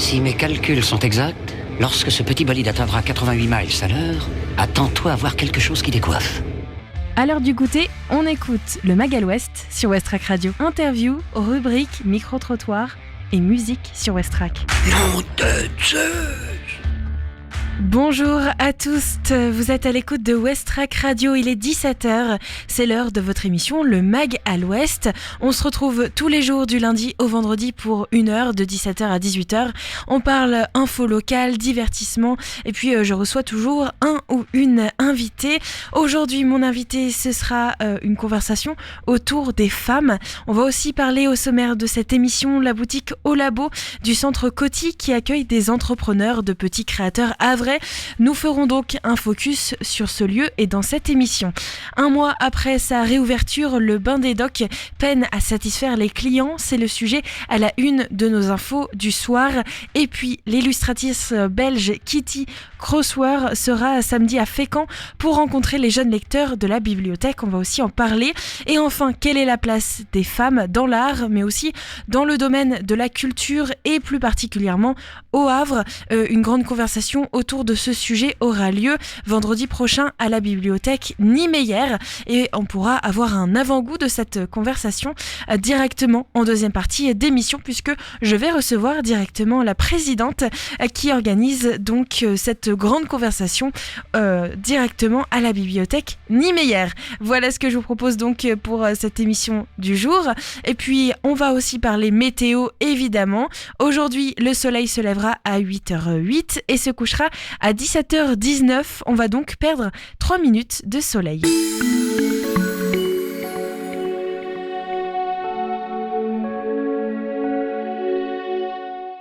Si mes calculs sont exacts, lorsque ce petit bolide atteindra 88 miles à l'heure, attends-toi à voir quelque chose qui décoiffe. À l'heure du goûter, on écoute le Mag à l'Ouest sur Westrack Radio. Interview, rubrique, micro-trottoir et musique sur Westrack. Nom de Zeus! Bonjour à tous, vous êtes à l'écoute de Westrack Radio, il est 17h, c'est l'heure de votre émission Le Mag à l'Ouest. On se retrouve tous les jours du lundi au vendredi pour 1 heure de 17h à 18h. On parle info locale, divertissement et puis je reçois toujours un ou une invitée. Aujourd'hui mon invité ce sera une conversation autour des femmes. On va aussi parler au sommaire de cette émission la boutique Au Labo du centre Coty qui accueille des entrepreneurs de petits créateurs havrais. Nous ferons donc un focus sur ce lieu et dans cette émission. 1 mois après sa réouverture, le Bain des Docks peine à satisfaire les clients. C'est le sujet à la une de nos infos du soir. Et puis, l'illustratrice belge Kitty Crosswer sera samedi à Fécamp pour rencontrer les jeunes lecteurs de la bibliothèque. On va aussi en parler. Et enfin, quelle est la place des femmes dans l'art, mais aussi dans le domaine de la culture et plus particulièrement au Havre. Une grande conversation autour de ce sujet aura lieu vendredi prochain à la bibliothèque Niemeyer et on pourra avoir un avant-goût de cette conversation directement en deuxième partie d'émission puisque je vais recevoir directement la présidente qui organise donc cette grande conversation directement à la bibliothèque Niemeyer. Voilà ce que je vous propose donc pour cette émission du jour. Et puis on va aussi parler météo évidemment. Aujourd'hui le soleil se lèvera à 8h08 et se couchera à 17h19, on va donc perdre 3 minutes de soleil.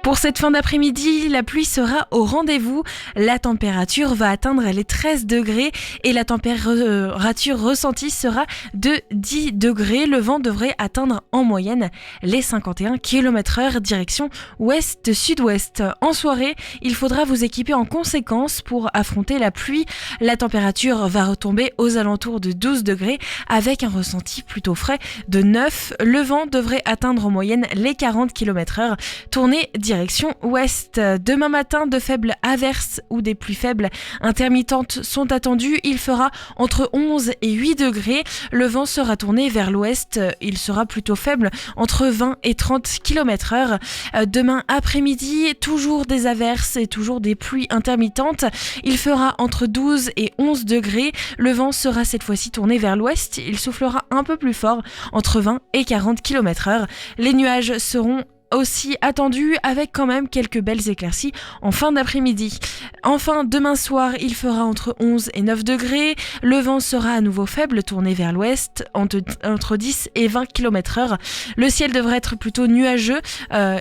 Pour cette fin d'après-midi, la pluie sera au rendez-vous. La température va atteindre les 13 degrés et la température ressentie sera de 10 degrés. Le vent devrait atteindre en moyenne les 51 km/h direction ouest-sud-ouest. En soirée, il faudra vous équiper en conséquence pour affronter la pluie. La température va retomber aux alentours de 12 degrés avec un ressenti plutôt frais de 9. Le vent devrait atteindre en moyenne les 40 km/h. Tournez direction ouest. Demain matin, de faibles averses ou des pluies faibles intermittentes sont attendues. Il fera entre 11 et 8 degrés. Le vent sera tourné vers l'ouest. Il sera plutôt faible entre 20 et 30 km/h. Demain après-midi, toujours des averses et toujours des pluies intermittentes. Il fera entre 12 et 11 degrés. Le vent sera cette fois-ci tourné vers l'ouest. Il soufflera un peu plus fort entre 20 et 40 km/h. Les nuages seront aussi attendu avec quand même quelques belles éclaircies en fin d'après-midi. Enfin, demain soir, il fera entre 11 et 9 degrés. Le vent sera à nouveau faible, tourné vers l'ouest, entre 10 et 20 km/h. Le ciel devrait être plutôt nuageux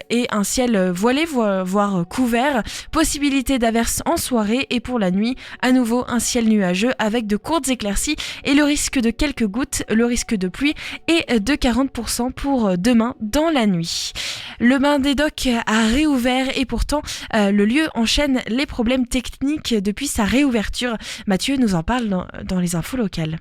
et un ciel voilé, voire couvert. Possibilité d'averses en soirée et pour la nuit, à nouveau un ciel nuageux avec de courtes éclaircies et le risque de quelques gouttes, le risque de pluie est de 40% pour demain dans la nuit. Le Bain des Docks a réouvert et pourtant le lieu enchaîne les problèmes techniques depuis sa réouverture. Mathieu nous en parle dans les infos locales.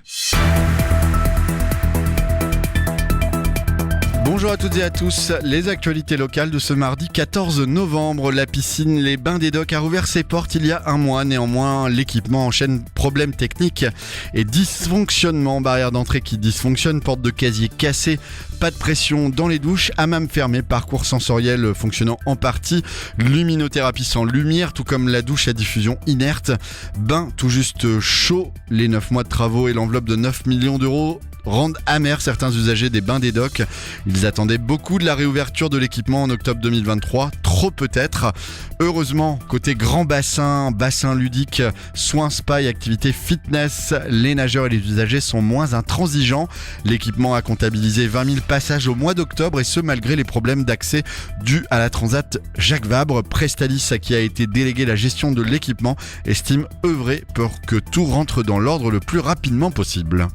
Bonjour à toutes et à tous, les actualités locales de ce mardi 14 novembre. La piscine Les Bains des Docks a rouvert ses portes il y a 1 mois. Néanmoins, l'équipement enchaîne problèmes techniques et dysfonctionnements. Barrière d'entrée qui dysfonctionne, porte de casier cassée, pas de pression dans les douches, hammam fermé, parcours sensoriel fonctionnant en partie, luminothérapie sans lumière, tout comme la douche à diffusion inerte, bain tout juste chaud. Les 9 mois de travaux et l'enveloppe de 9 millions d'euros rendent amers certains usagers des Bains des Docks. Ils attendaient beaucoup de la réouverture de l'équipement en octobre 2023, trop peut-être. Heureusement, côté grand bassin ludique, soins spa et activités fitness, les nageurs et les usagers sont moins intransigeants. L'équipement a comptabilisé 20 000 passages au mois d'octobre et ce malgré les problèmes d'accès dus à la Transat Jacques Vabre. Prestalis, à qui a été délégué la gestion de l'équipement, estime œuvrer pour que tout rentre dans l'ordre le plus rapidement possible.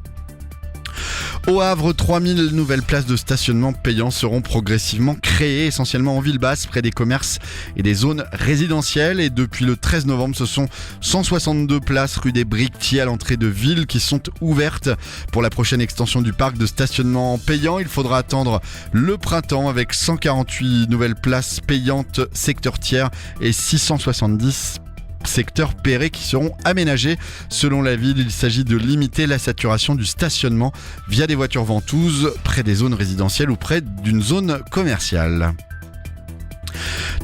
Au Havre, 3000 nouvelles places de stationnement payants seront progressivement créées, essentiellement en ville basse, près des commerces et des zones résidentielles. Et depuis le 13 novembre, ce sont 162 places rue des Briquetiers à l'entrée de ville qui sont ouvertes. Pour la prochaine extension du parc de stationnement payant, il faudra attendre le printemps avec 148 nouvelles places payantes secteur tiers et 670 secteurs pérés qui seront aménagés. Selon la ville, il s'agit de limiter la saturation du stationnement via des voitures ventouses près des zones résidentielles ou près d'une zone commerciale.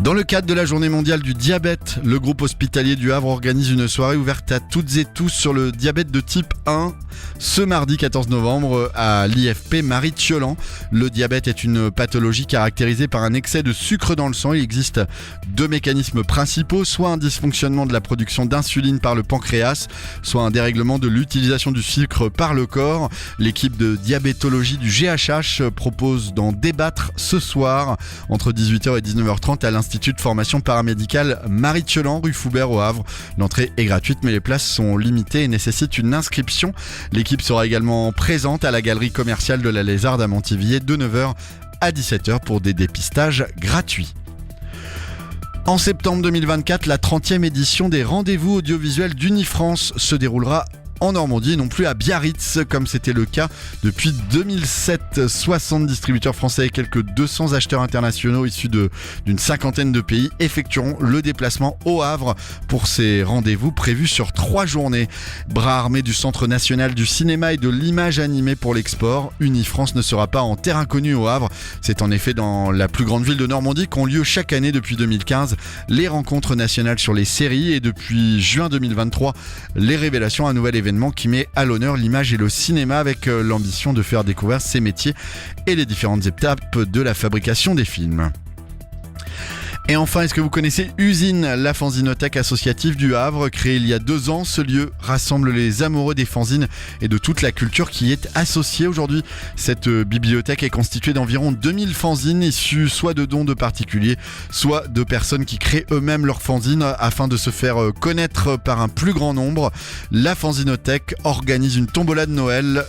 Dans le cadre de la journée mondiale du diabète, le groupe hospitalier du Havre organise une soirée ouverte à toutes et tous sur le diabète de type 1 ce mardi 14 novembre à l'IFP Marie-Thiolan. Le diabète est une pathologie caractérisée par un excès de sucre dans le sang. Il existe deux mécanismes principaux, soit un dysfonctionnement de la production d'insuline par le pancréas, soit un dérèglement de l'utilisation du sucre par le corps. L'équipe de diabétologie du GHH propose d'en débattre ce soir entre 18h et 19h30 à l'Institut de formation paramédicale Marie-Thiolan, rue Foubert au Havre. L'entrée est gratuite mais les places sont limitées et nécessitent une inscription. L'équipe sera également présente à la galerie commerciale de la Lézarde à Montivilliers de 9h à 17h pour des dépistages gratuits. En septembre 2024, la 30e édition des rendez-vous audiovisuels d'Unifrance se déroulera en Normandie et non plus à Biarritz comme c'était le cas depuis 2007. 60 distributeurs français et quelques 200 acheteurs internationaux issus d'une cinquantaine de pays effectueront le déplacement au Havre pour ces rendez-vous prévus sur 3 journées. Bras armé du Centre national du cinéma et de l'image animée pour l'export, Unifrance ne sera pas en terre inconnue au Havre. C'est en effet dans la plus grande ville de Normandie qu'ont lieu chaque année depuis 2015 les rencontres nationales sur les séries et depuis juin 2023 les révélations, un nouvel événement qui met à l'honneur l'image et le cinéma avec l'ambition de faire découvrir ces métiers et les différentes étapes de la fabrication des films. Et enfin, est-ce que vous connaissez Usine, la fanzinothèque associative du Havre? Créée il y a 2 ans, ce lieu rassemble les amoureux des fanzines et de toute la culture qui y est associée aujourd'hui. Cette bibliothèque est constituée d'environ 2000 fanzines issus soit de dons de particuliers, soit de personnes qui créent eux-mêmes leurs fanzines afin de se faire connaître par un plus grand nombre. La fanzinothèque organise une tombola de Noël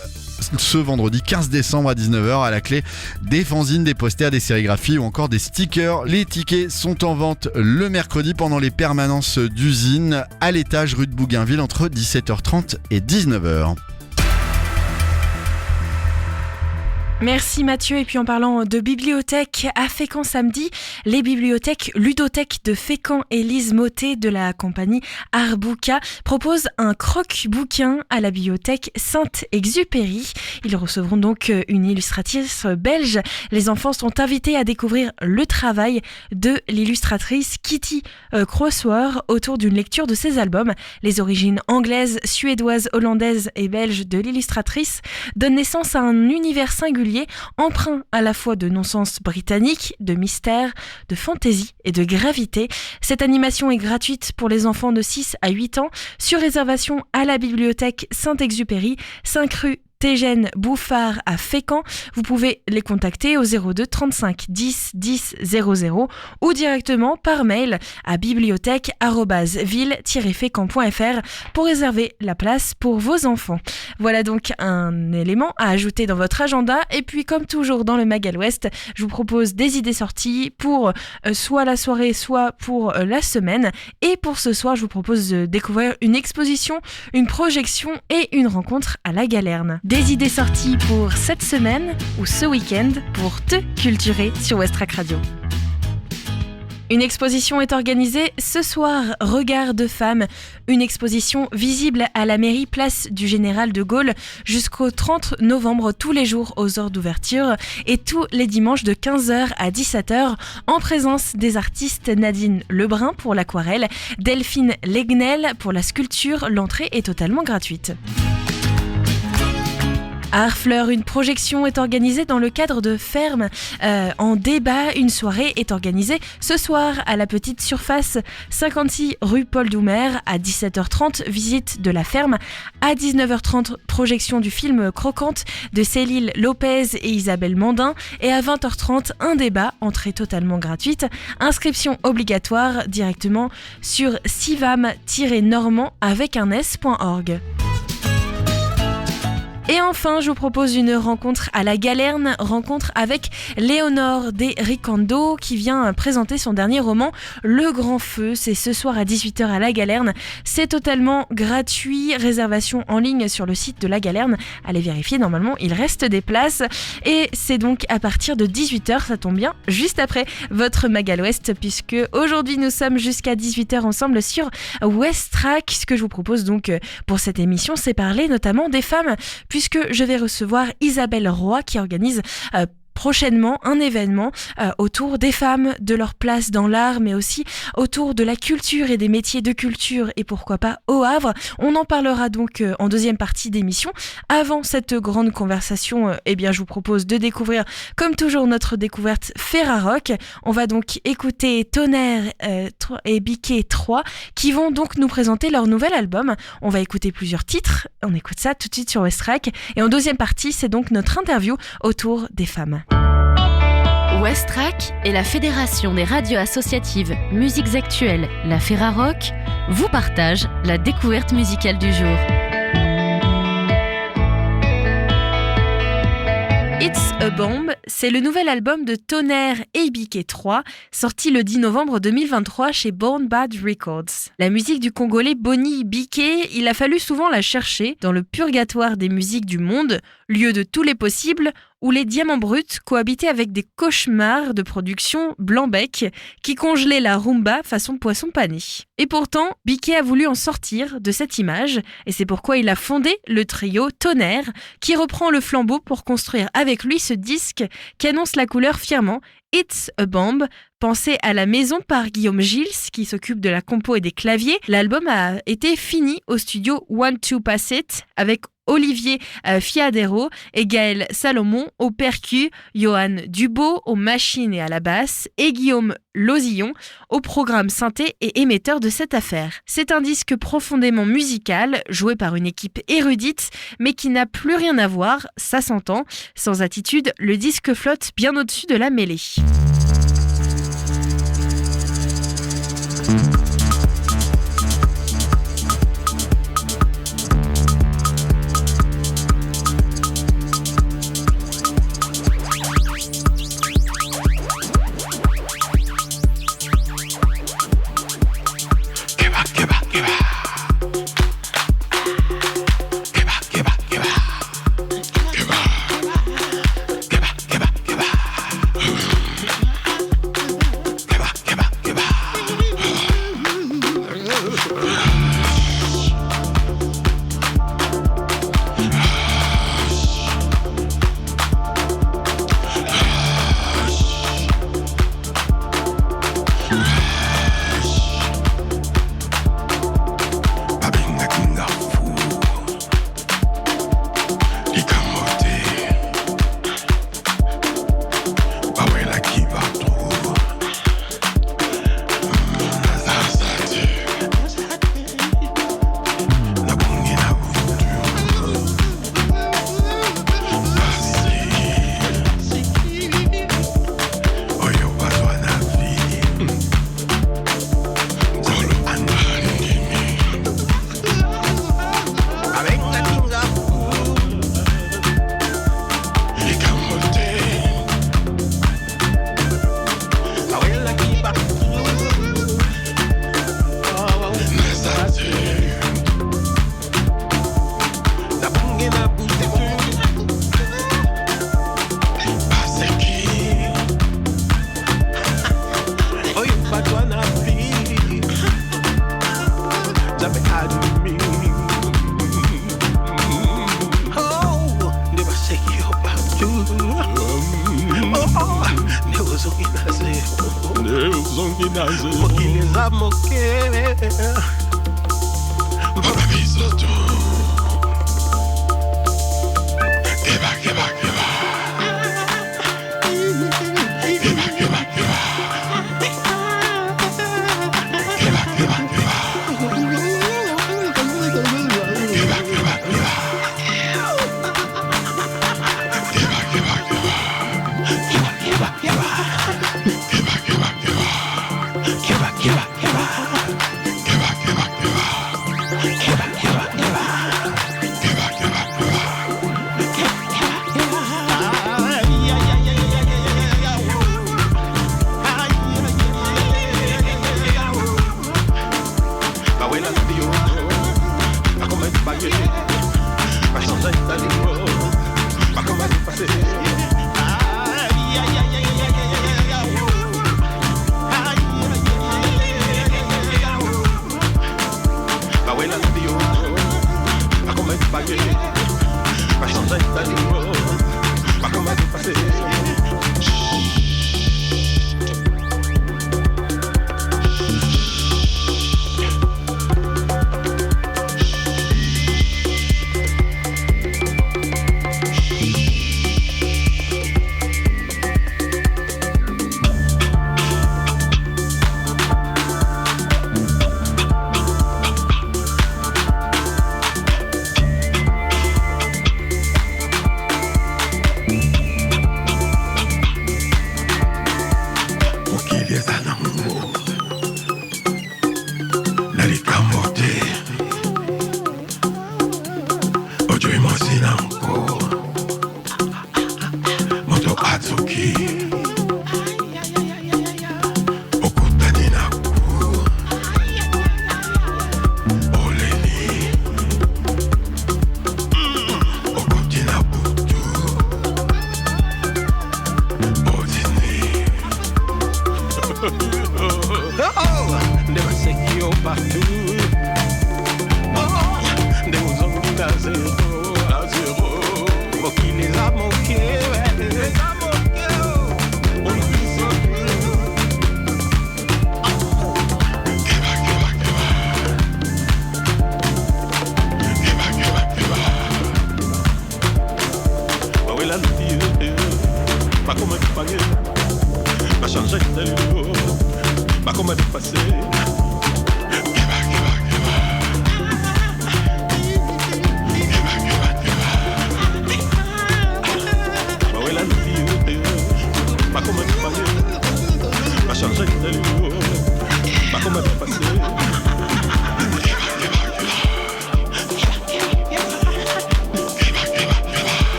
ce vendredi 15 décembre à 19h à la clé des fanzines, des posters, des sérigraphies ou encore des stickers. Les tickets sont en vente le mercredi pendant les permanences d'Usine à l'étage rue de Bougainville entre 17h30 et 19h. Merci Mathieu. Et puis en parlant de bibliothèque, à Fécamp samedi, les bibliothèques ludothèques de Fécamp et Lise Motet de la compagnie Arbouca proposent un croque-bouquin à la bibliothèque Saint-Exupéry. Ils recevront donc une illustratrice belge. Les enfants sont invités à découvrir le travail de l'illustratrice Kitty Crosswar autour d'une lecture de ses albums. Les origines anglaises, suédoises, hollandaises et belges de l'illustratrice donnent naissance à un univers singulier empreint à la fois de non-sens britannique, de mystère, de fantaisie et de gravité. Cette animation est gratuite pour les enfants de 6 à 8 ans sur réservation à la bibliothèque Saint-Exupéry, 5 rue Tégène Bouffard à Fécamp. Vous pouvez les contacter au 02 35 10 10 00 ou directement par mail à bibliothèque@ville-fécamp.fr pour réserver la place pour vos enfants. Voilà donc un élément à ajouter dans votre agenda. Et puis comme toujours dans le Mag à l'Ouest, je vous propose des idées sorties pour soit la soirée, soit pour la semaine. Et pour ce soir, je vous propose de découvrir une exposition, une projection et une rencontre à la Galerne. Des idées sorties pour cette semaine ou ce week-end pour te culturer sur Westrack Radio. Une exposition est organisée ce soir, Regard de femme, une exposition visible à la mairie place du Général de Gaulle jusqu'au 30 novembre tous les jours aux heures d'ouverture et tous les dimanches de 15h à 17h en présence des artistes Nadine Lebrun pour l'aquarelle, Delphine Legnel pour la sculpture. L'entrée est totalement gratuite. À Harfleur, une projection est organisée dans le cadre de Ferme en débat. Une soirée est organisée ce soir à la Petite Surface, 56 rue Paul Doumer à 17h30, visite de la ferme. À 19h30, projection du film Croquante de Céline Lopez et Isabelle Mandin. Et à 20h30, un débat, entrée totalement gratuite. Inscription obligatoire directement sur sivam-normand avec un s.org. Et enfin, je vous propose une rencontre à la Galerne, rencontre avec Léonore De Ricando qui vient présenter son dernier roman Le Grand Feu. C'est ce soir à 18h à la Galerne. C'est totalement gratuit, réservation en ligne sur le site de la Galerne. Allez vérifier, normalement il reste des places. Et c'est donc à partir de 18h, ça tombe bien, juste après votre Magal Ouest, puisque aujourd'hui nous sommes jusqu'à 18h ensemble sur West Track. Ce que je vous propose donc pour cette émission, c'est parler notamment des femmes, puisque je vais recevoir Isabelle Roy qui organise prochainement un événement autour des femmes, de leur place dans l'art, mais aussi autour de la culture et des métiers de culture, et pourquoi pas au Havre. On en parlera donc en deuxième partie d'émission. Avant cette grande conversation, je vous propose de découvrir, comme toujours, notre découverte Ferrarock. On va donc écouter Tonnerre et Biquet 3 qui vont donc nous présenter leur nouvel album. On va écouter plusieurs titres, on écoute ça tout de suite sur West Track. Et en deuxième partie, c'est donc notre interview autour des femmes. West Track et la Fédération des radios associatives Musiques Actuelles, la Ferrarock, vous partagent la découverte musicale du jour. It's a Bomb, c'est le nouvel album de Tonnerre et Biquet 3, sorti le 10 novembre 2023 chez Born Bad Records. La musique du Congolais Boni Biquet, il a fallu souvent la chercher dans le purgatoire des musiques du monde, lieu de tous les possibles, où les diamants bruts cohabitaient avec des cauchemars de production blanc-bec qui congelaient la rumba façon poisson pané. Et pourtant, Biquet a voulu en sortir de cette image, et c'est pourquoi il a fondé le trio Tonnerre, qui reprend le flambeau pour construire avec lui ce disque qui annonce la couleur fièrement It's a Bomb, pensé à la maison par Guillaume Gilles, qui s'occupe de la compo et des claviers. L'album a été fini au studio One Two Pass It avec Olivier Fiadero et Gaël Salomon au percu, Johan Dubo aux machines et à la basse et Guillaume Lozillon au programme synthé et émetteur de cette affaire. C'est un disque profondément musical, joué par une équipe érudite, mais qui n'a plus rien à voir, ça s'entend. Sans attitude, le disque flotte bien au-dessus de la mêlée. Oh, they were sick yo partout. Oh, they was only à zéro. Pour qui les a manqués, ouais, les a manqués. On dit ça. Bah oui, la vie, pas comme elle paguait, pas changer de lieu, pas comme elle passait. Pas comme elle paguait, pas changer de lieu, pas comme elle passait.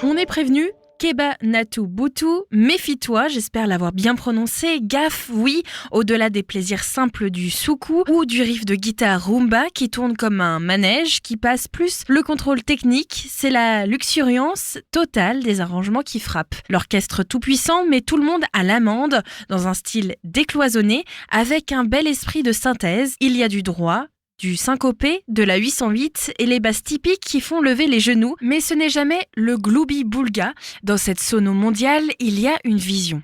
On est prévenu. Keba Natu Butu, méfie-toi, j'espère l'avoir bien prononcé. Gaffe, oui, au-delà des plaisirs simples du soukou ou du riff de guitare rumba qui tourne comme un manège, qui passe plus le contrôle technique, c'est la luxuriance totale des arrangements qui frappent. L'orchestre tout-puissant met tout le monde à l'amende dans un style décloisonné avec un bel esprit de synthèse. Il y a du droit, du syncopé, de la 808 et les basses typiques qui font lever les genoux, mais ce n'est jamais le gloubi boulga. Dans cette sono mondiale, il y a une vision.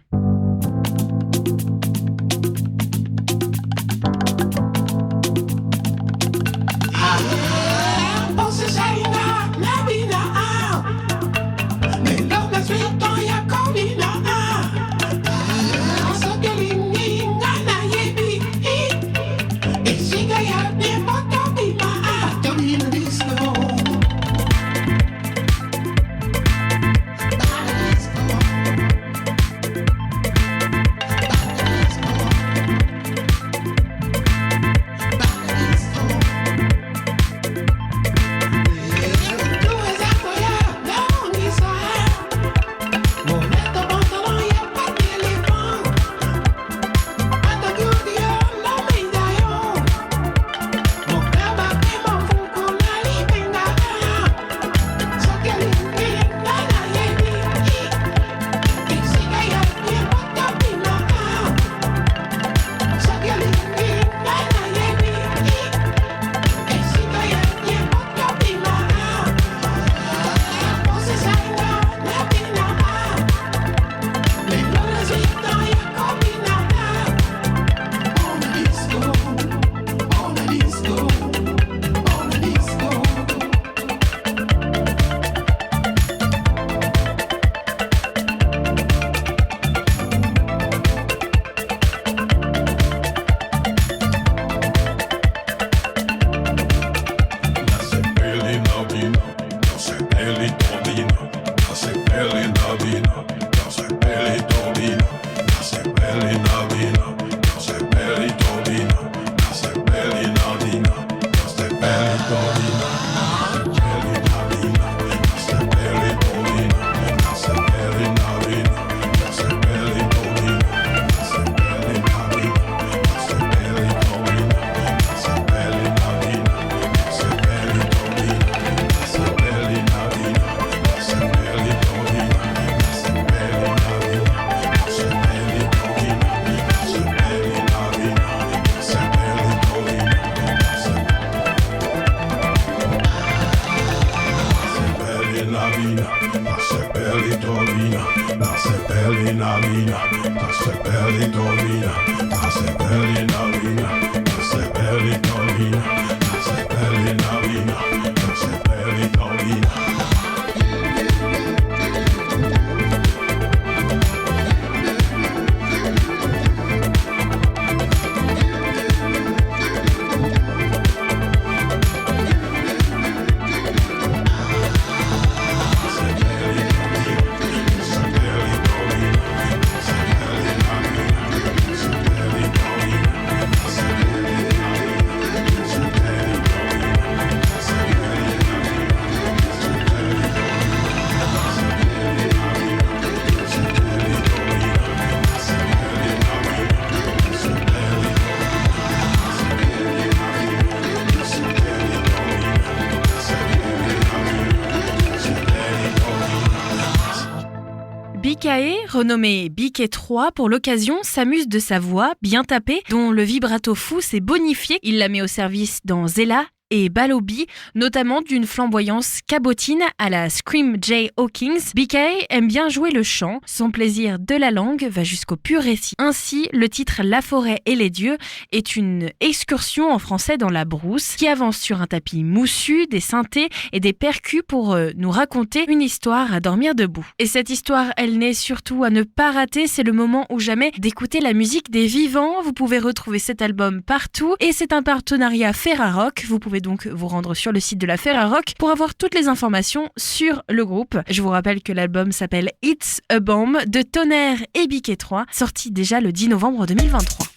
Bikae, renommé Biquet 3 pour l'occasion, s'amuse de sa voix bien tapée, dont le vibrato fou s'est bonifié. Il la met au service dans Zella et Balobi, notamment d'une flamboyance cabotine à la Scream J. Hawkins. Bikae aime bien jouer le chant, son plaisir de la langue va jusqu'au pur récit. Ainsi, le titre La forêt et les dieux est une excursion en français dans la brousse qui avance sur un tapis moussu, des synthés et des percus pour nous raconter une histoire à dormir debout. Et cette histoire, elle n'est surtout à ne pas rater, c'est le moment ou jamais d'écouter la musique des vivants. Vous pouvez retrouver cet album partout et c'est un partenariat Ferrarock. Vous pouvez donc vous rendre sur le site de la Ferrarock pour avoir toutes les informations sur le groupe. Je vous rappelle que l'album s'appelle It's a Bomb de Tonnerre et Biquet 3, sorti déjà le 10 novembre 2023.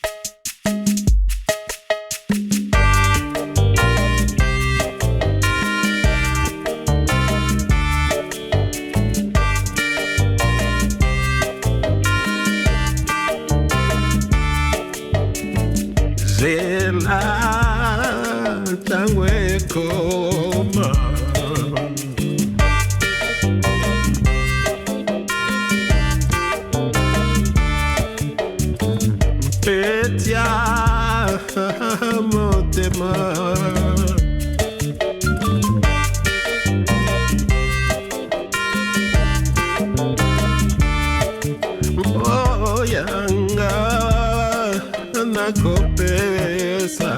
Tangwe koma Petia motema Boyanga nakopesa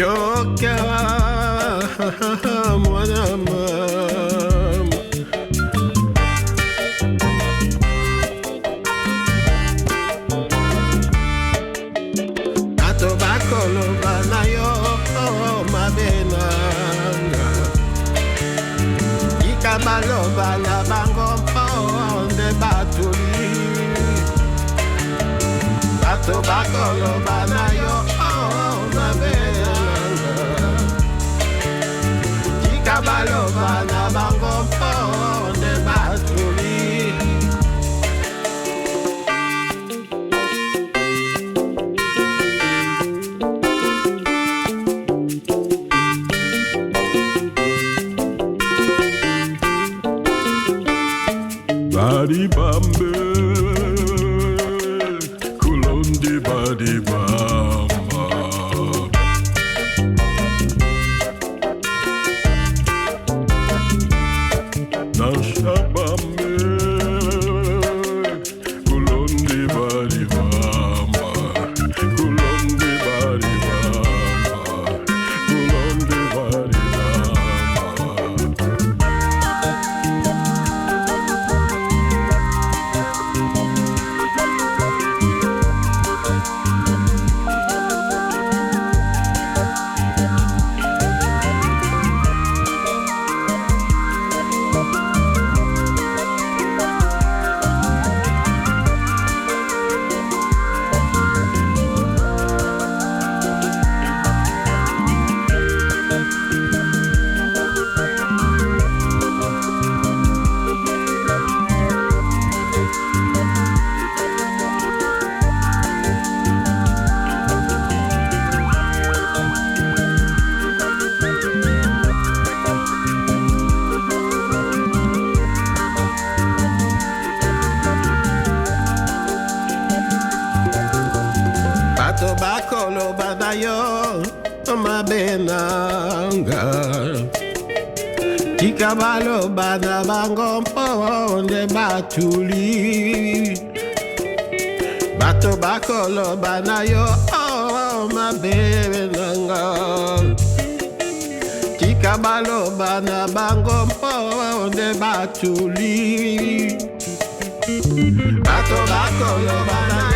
Yoka mwana mam Ato bakolo bana yo mabenanga Ikabalo bana bango ponde batuli Ato bakolo bana yo Kabaloba na bango ponde batuli Badi bambe kulondi badi bamba Nashabame kulondi badi bamba kulondi badi bamba kulondi badi Bakolo banayo mabenanga Tikabalo bana bango ponde batuli Bato bakolo banayo mabenanga Tikabalo bana bango ponde batuli Bato bakolo banayo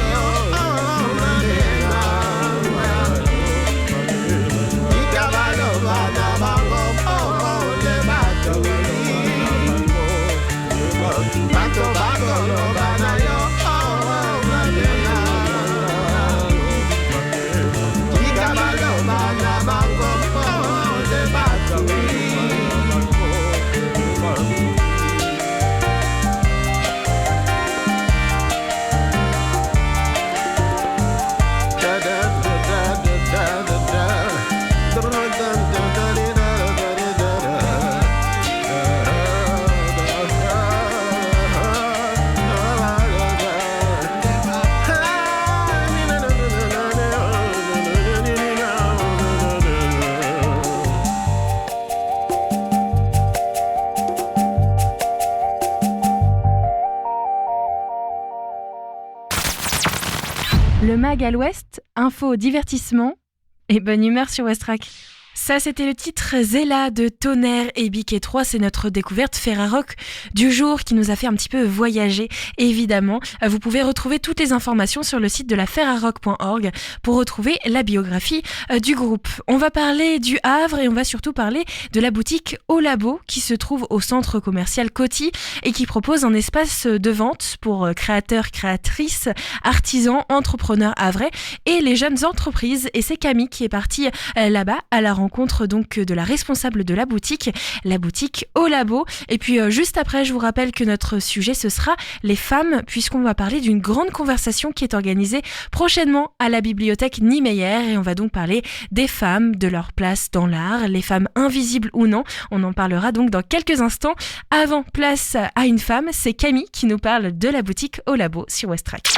Le mag à l'ouest, info, divertissement et bonne humeur sur Westrack. Ça, c'était le titre Zella de Tonnerre et Biquet 3. C'est notre découverte Ferrarock du jour qui nous a fait un petit peu voyager. Évidemment, vous pouvez retrouver toutes les informations sur le site de la ferrarock.org pour retrouver la biographie du groupe. On va parler du Havre et on va surtout parler de la boutique Au Labo qui se trouve au centre commercial Coty et qui propose un espace de vente pour créateurs, créatrices, artisans, entrepreneurs havrais et les jeunes entreprises. Et c'est Camille qui est partie là-bas à la rencontre donc de la responsable de la boutique Au Labo. Et puis juste après, je vous rappelle que notre sujet ce sera les femmes, puisqu'on va parler d'une grande conversation qui est organisée prochainement à la bibliothèque Niemeyer et on va donc parler des femmes, de leur place dans l'art, les femmes invisibles ou non. On en parlera donc dans quelques instants. Avant, place à une femme, c'est Camille qui nous parle de la boutique Au Labo sur Westrack.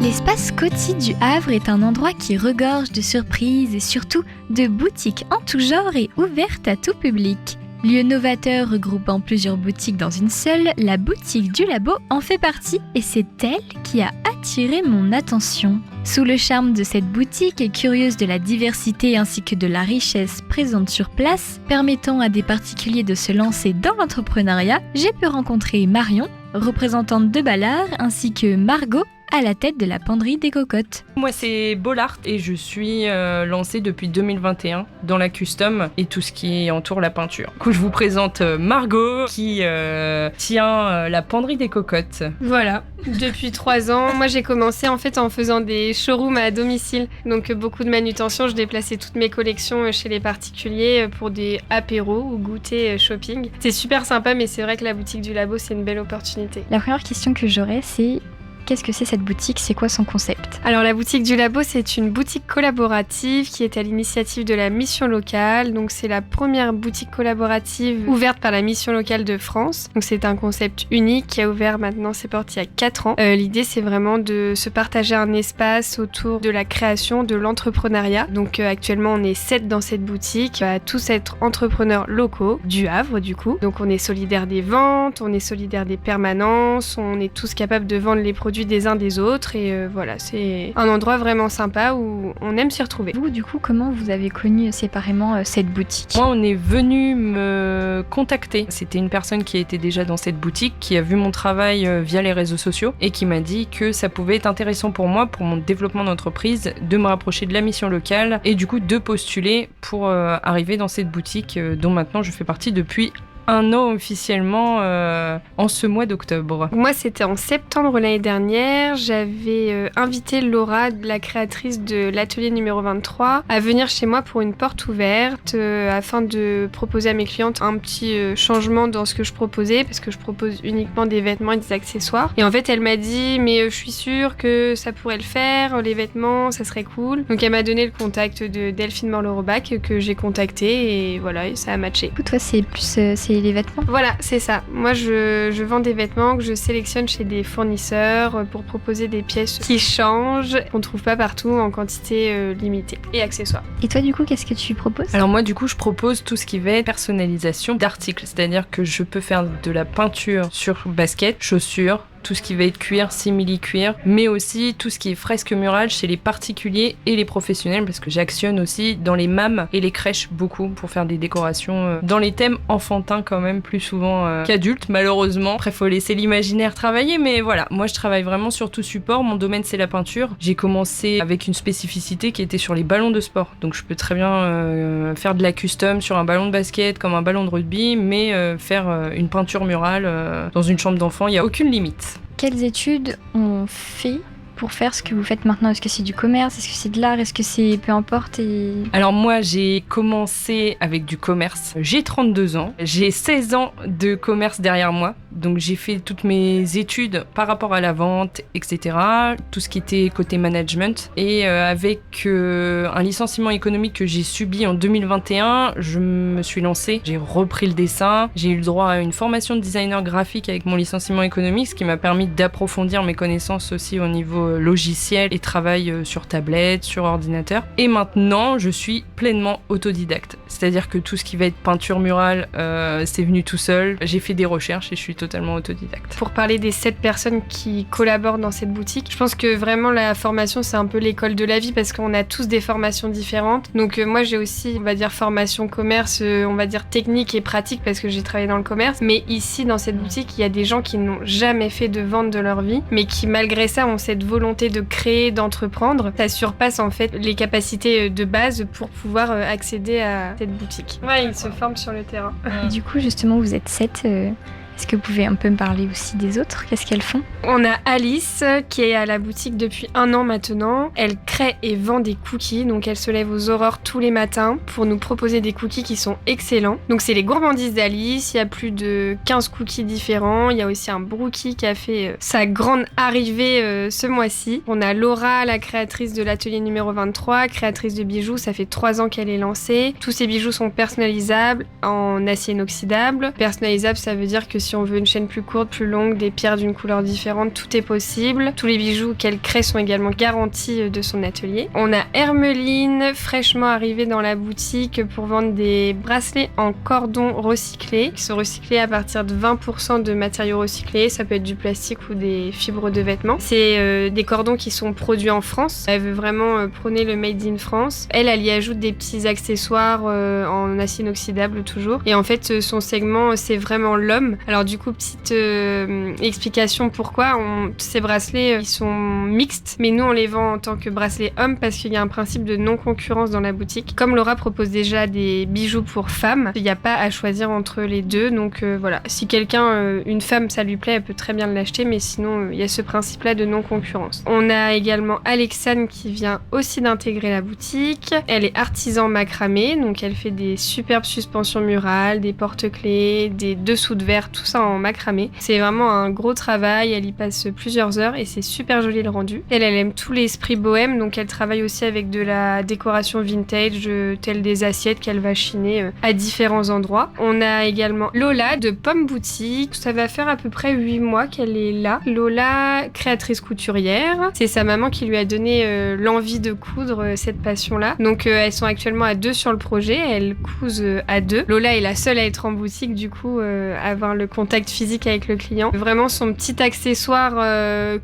L'espace Coty du Havre est un endroit qui regorge de surprises et surtout de boutiques en tout genre et ouvertes à tout public. Lieu novateur regroupant plusieurs boutiques dans une seule, la boutique du Labo en fait partie et c'est elle qui a attiré mon attention. Sous le charme de cette boutique et curieuse de la diversité ainsi que de la richesse présente sur place, permettant à des particuliers de se lancer dans l'entrepreneuriat, j'ai pu rencontrer Marion, représentante de Ballard, ainsi que Margot, à la tête de la penderie des cocottes. Moi c'est Bollard et je suis lancée depuis 2021 dans la custom et tout ce qui entoure la peinture. Du coup je vous présente Margot qui tient la penderie des cocottes. Voilà, depuis 3 ans. Moi j'ai commencé en fait en faisant des showrooms à domicile. Donc beaucoup de manutention, je déplaçais toutes mes collections chez les particuliers pour des apéros ou goûter shopping. C'est super sympa mais c'est vrai que la boutique du Labo c'est une belle opportunité. La première question que j'aurais c'est... Qu'est-ce que c'est cette boutique ? C'est quoi son concept ? Alors la boutique du Labo, c'est une boutique collaborative qui est à l'initiative de la mission locale. Donc c'est la première boutique collaborative ouverte par la mission locale de France. Donc c'est un concept unique qui a ouvert maintenant ses portes il y a 4 ans. L'idée c'est vraiment de se partager un espace autour de la création, de l'entrepreneuriat. Donc actuellement on est 7 dans cette boutique, à tous être entrepreneurs locaux du Havre du coup. Donc on est solidaires des ventes, on est solidaires des permanences, on est tous capables de vendre les produits des uns des autres et voilà, c'est un endroit vraiment sympa où on aime s'y retrouver. Vous, du coup, comment vous avez connu séparément cette boutique ? Moi, on est venu me contacter. C'était une personne qui était déjà dans cette boutique, qui a vu mon travail via les réseaux sociaux et qui m'a dit que ça pouvait être intéressant pour moi, pour mon développement d'entreprise, de me rapprocher de la mission locale et du coup de postuler pour arriver dans cette boutique dont maintenant je fais partie depuis 1 an officiellement en ce mois d'octobre. Moi, c'était en septembre l'année dernière. J'avais invité Laura, la créatrice de l'atelier numéro 23, à venir chez moi pour une porte ouverte afin de proposer à mes clientes un petit changement dans ce que je proposais parce que je propose uniquement des vêtements et des accessoires. Et en fait, elle m'a dit « mais je suis sûre que ça pourrait le faire, les vêtements, ça serait cool ». Donc, elle m'a donné le contact de Delphine Morleau-Robach que j'ai contacté et voilà, ça a matché. Pour toi, c'est plus... les vêtements ? Voilà, c'est ça. Moi, je vends des vêtements que je sélectionne chez des fournisseurs pour proposer des pièces qui changent, qu'on ne trouve pas partout en quantité limitée et accessoires. Et toi, du coup, qu'est-ce que tu proposes ? Alors moi, du coup, je propose tout ce qui va être personnalisation d'articles. C'est-à-dire que je peux faire de la peinture sur baskets, chaussures, tout ce qui va être cuir, simili-cuir, mais aussi tout ce qui est fresque murale chez les particuliers et les professionnels, parce que j'actionne aussi dans les MAM et les crèches beaucoup pour faire des décorations dans les thèmes enfantins quand même plus souvent qu'adultes, malheureusement. Après, faut laisser l'imaginaire travailler, mais voilà, moi je travaille vraiment sur tout support. Mon domaine, c'est la peinture. J'ai commencé avec une spécificité qui était sur les ballons de sport, donc je peux très bien faire de la custom sur un ballon de basket comme un ballon de rugby, mais faire une peinture murale dans une chambre d'enfant, il n'y a aucune limite. Quelles études on fait pour faire ce que vous faites maintenant ? Est-ce que c'est du commerce ? Est-ce que c'est de l'art ? Est-ce que c'est peu importe Alors moi, j'ai commencé avec du commerce. J'ai 32 ans. J'ai 16 ans de commerce derrière moi. Donc j'ai fait toutes mes études par rapport à la vente, etc. Tout ce qui était côté management. Et avec un licenciement économique que j'ai subi en 2021, je me suis lancée. J'ai repris le dessin. J'ai eu le droit à une formation de designer graphique avec mon licenciement économique, ce qui m'a permis d'approfondir mes connaissances aussi au niveau logiciel et travail sur tablette, sur ordinateur. Et maintenant, je suis pleinement autodidacte. C'est-à-dire que tout ce qui va être peinture murale, c'est venu tout seul. J'ai fait des recherches et je suis totalement autodidacte. Pour parler des 7 personnes qui collaborent dans cette boutique, je pense que vraiment la formation, c'est un peu l'école de la vie parce qu'on a tous des formations différentes. Donc moi, j'ai aussi, on va dire, formation commerce, on va dire technique et pratique parce que j'ai travaillé dans le commerce. Mais ici, dans cette boutique, il y a des gens qui n'ont jamais fait de vente de leur vie, mais qui malgré ça ont cette volonté de créer, d'entreprendre. Ça surpasse en fait les capacités de base pour pouvoir accéder à cette boutique. Ouais, ils se forment sur le terrain. Et du coup, justement, vous êtes 7. Est-ce que vous pouvez un peu me parler aussi des autres ? Qu'est-ce qu'elles font ? On a Alice qui est à la boutique depuis 1 an maintenant. Elle crée et vend des cookies, donc elle se lève aux aurores tous les matins pour nous proposer des cookies qui sont excellents. Donc c'est les gourmandises d'Alice, il y a plus de 15 cookies différents. Il y a aussi un brookie qui a fait sa grande arrivée ce mois-ci. On a Laura, la créatrice de l'atelier numéro 23, créatrice de bijoux, ça fait 3 ans qu'elle est lancée. Tous ces bijoux sont personnalisables en acier inoxydable. Personnalisable, ça veut dire que si on veut une chaîne plus courte, plus longue, des pierres d'une couleur différente, tout est possible. Tous les bijoux qu'elle crée sont également garantis de son atelier. On a Hermeline, fraîchement arrivée dans la boutique pour vendre des bracelets en cordon recyclé, qui sont recyclés à partir de 20% de matériaux recyclés. Ça peut être du plastique ou des fibres de vêtements. C'est des cordons qui sont produits en France. Elle veut vraiment prôner le Made in France. Elle y ajoute des petits accessoires en acier inoxydable toujours. Et en fait, son segment, c'est vraiment l'homme. Alors du coup, petite explication pourquoi. Ces bracelets, ils sont mixtes, mais nous, on les vend en tant que bracelets hommes parce qu'il y a un principe de non-concurrence dans la boutique. Comme Laura propose déjà des bijoux pour femmes, il n'y a pas à choisir entre les deux. Donc voilà, si quelqu'un, une femme, ça lui plaît, elle peut très bien l'acheter, mais sinon, il y a ce principe-là de non-concurrence. On a également Alexandre qui vient aussi d'intégrer la boutique. Elle est artisan macramé, donc elle fait des superbes suspensions murales, des porte-clés, des dessous de verre, tout ça en macramé. C'est vraiment un gros travail, elle y passe plusieurs heures et c'est super joli le rendu. Elle aime tout l'esprit bohème, donc elle travaille aussi avec de la décoration vintage, telle des assiettes qu'elle va chiner à différents endroits. On a également Lola de Pomme Boutique. Ça va faire à peu près 8 mois qu'elle est là. Lola, créatrice couturière. C'est sa maman qui lui a donné l'envie de coudre cette passion-là. Donc elles sont actuellement à 2 sur le projet, elles cousent à 2. Lola est la seule à être en boutique, du coup, avoir le contact physique avec le client. Vraiment, son petit accessoire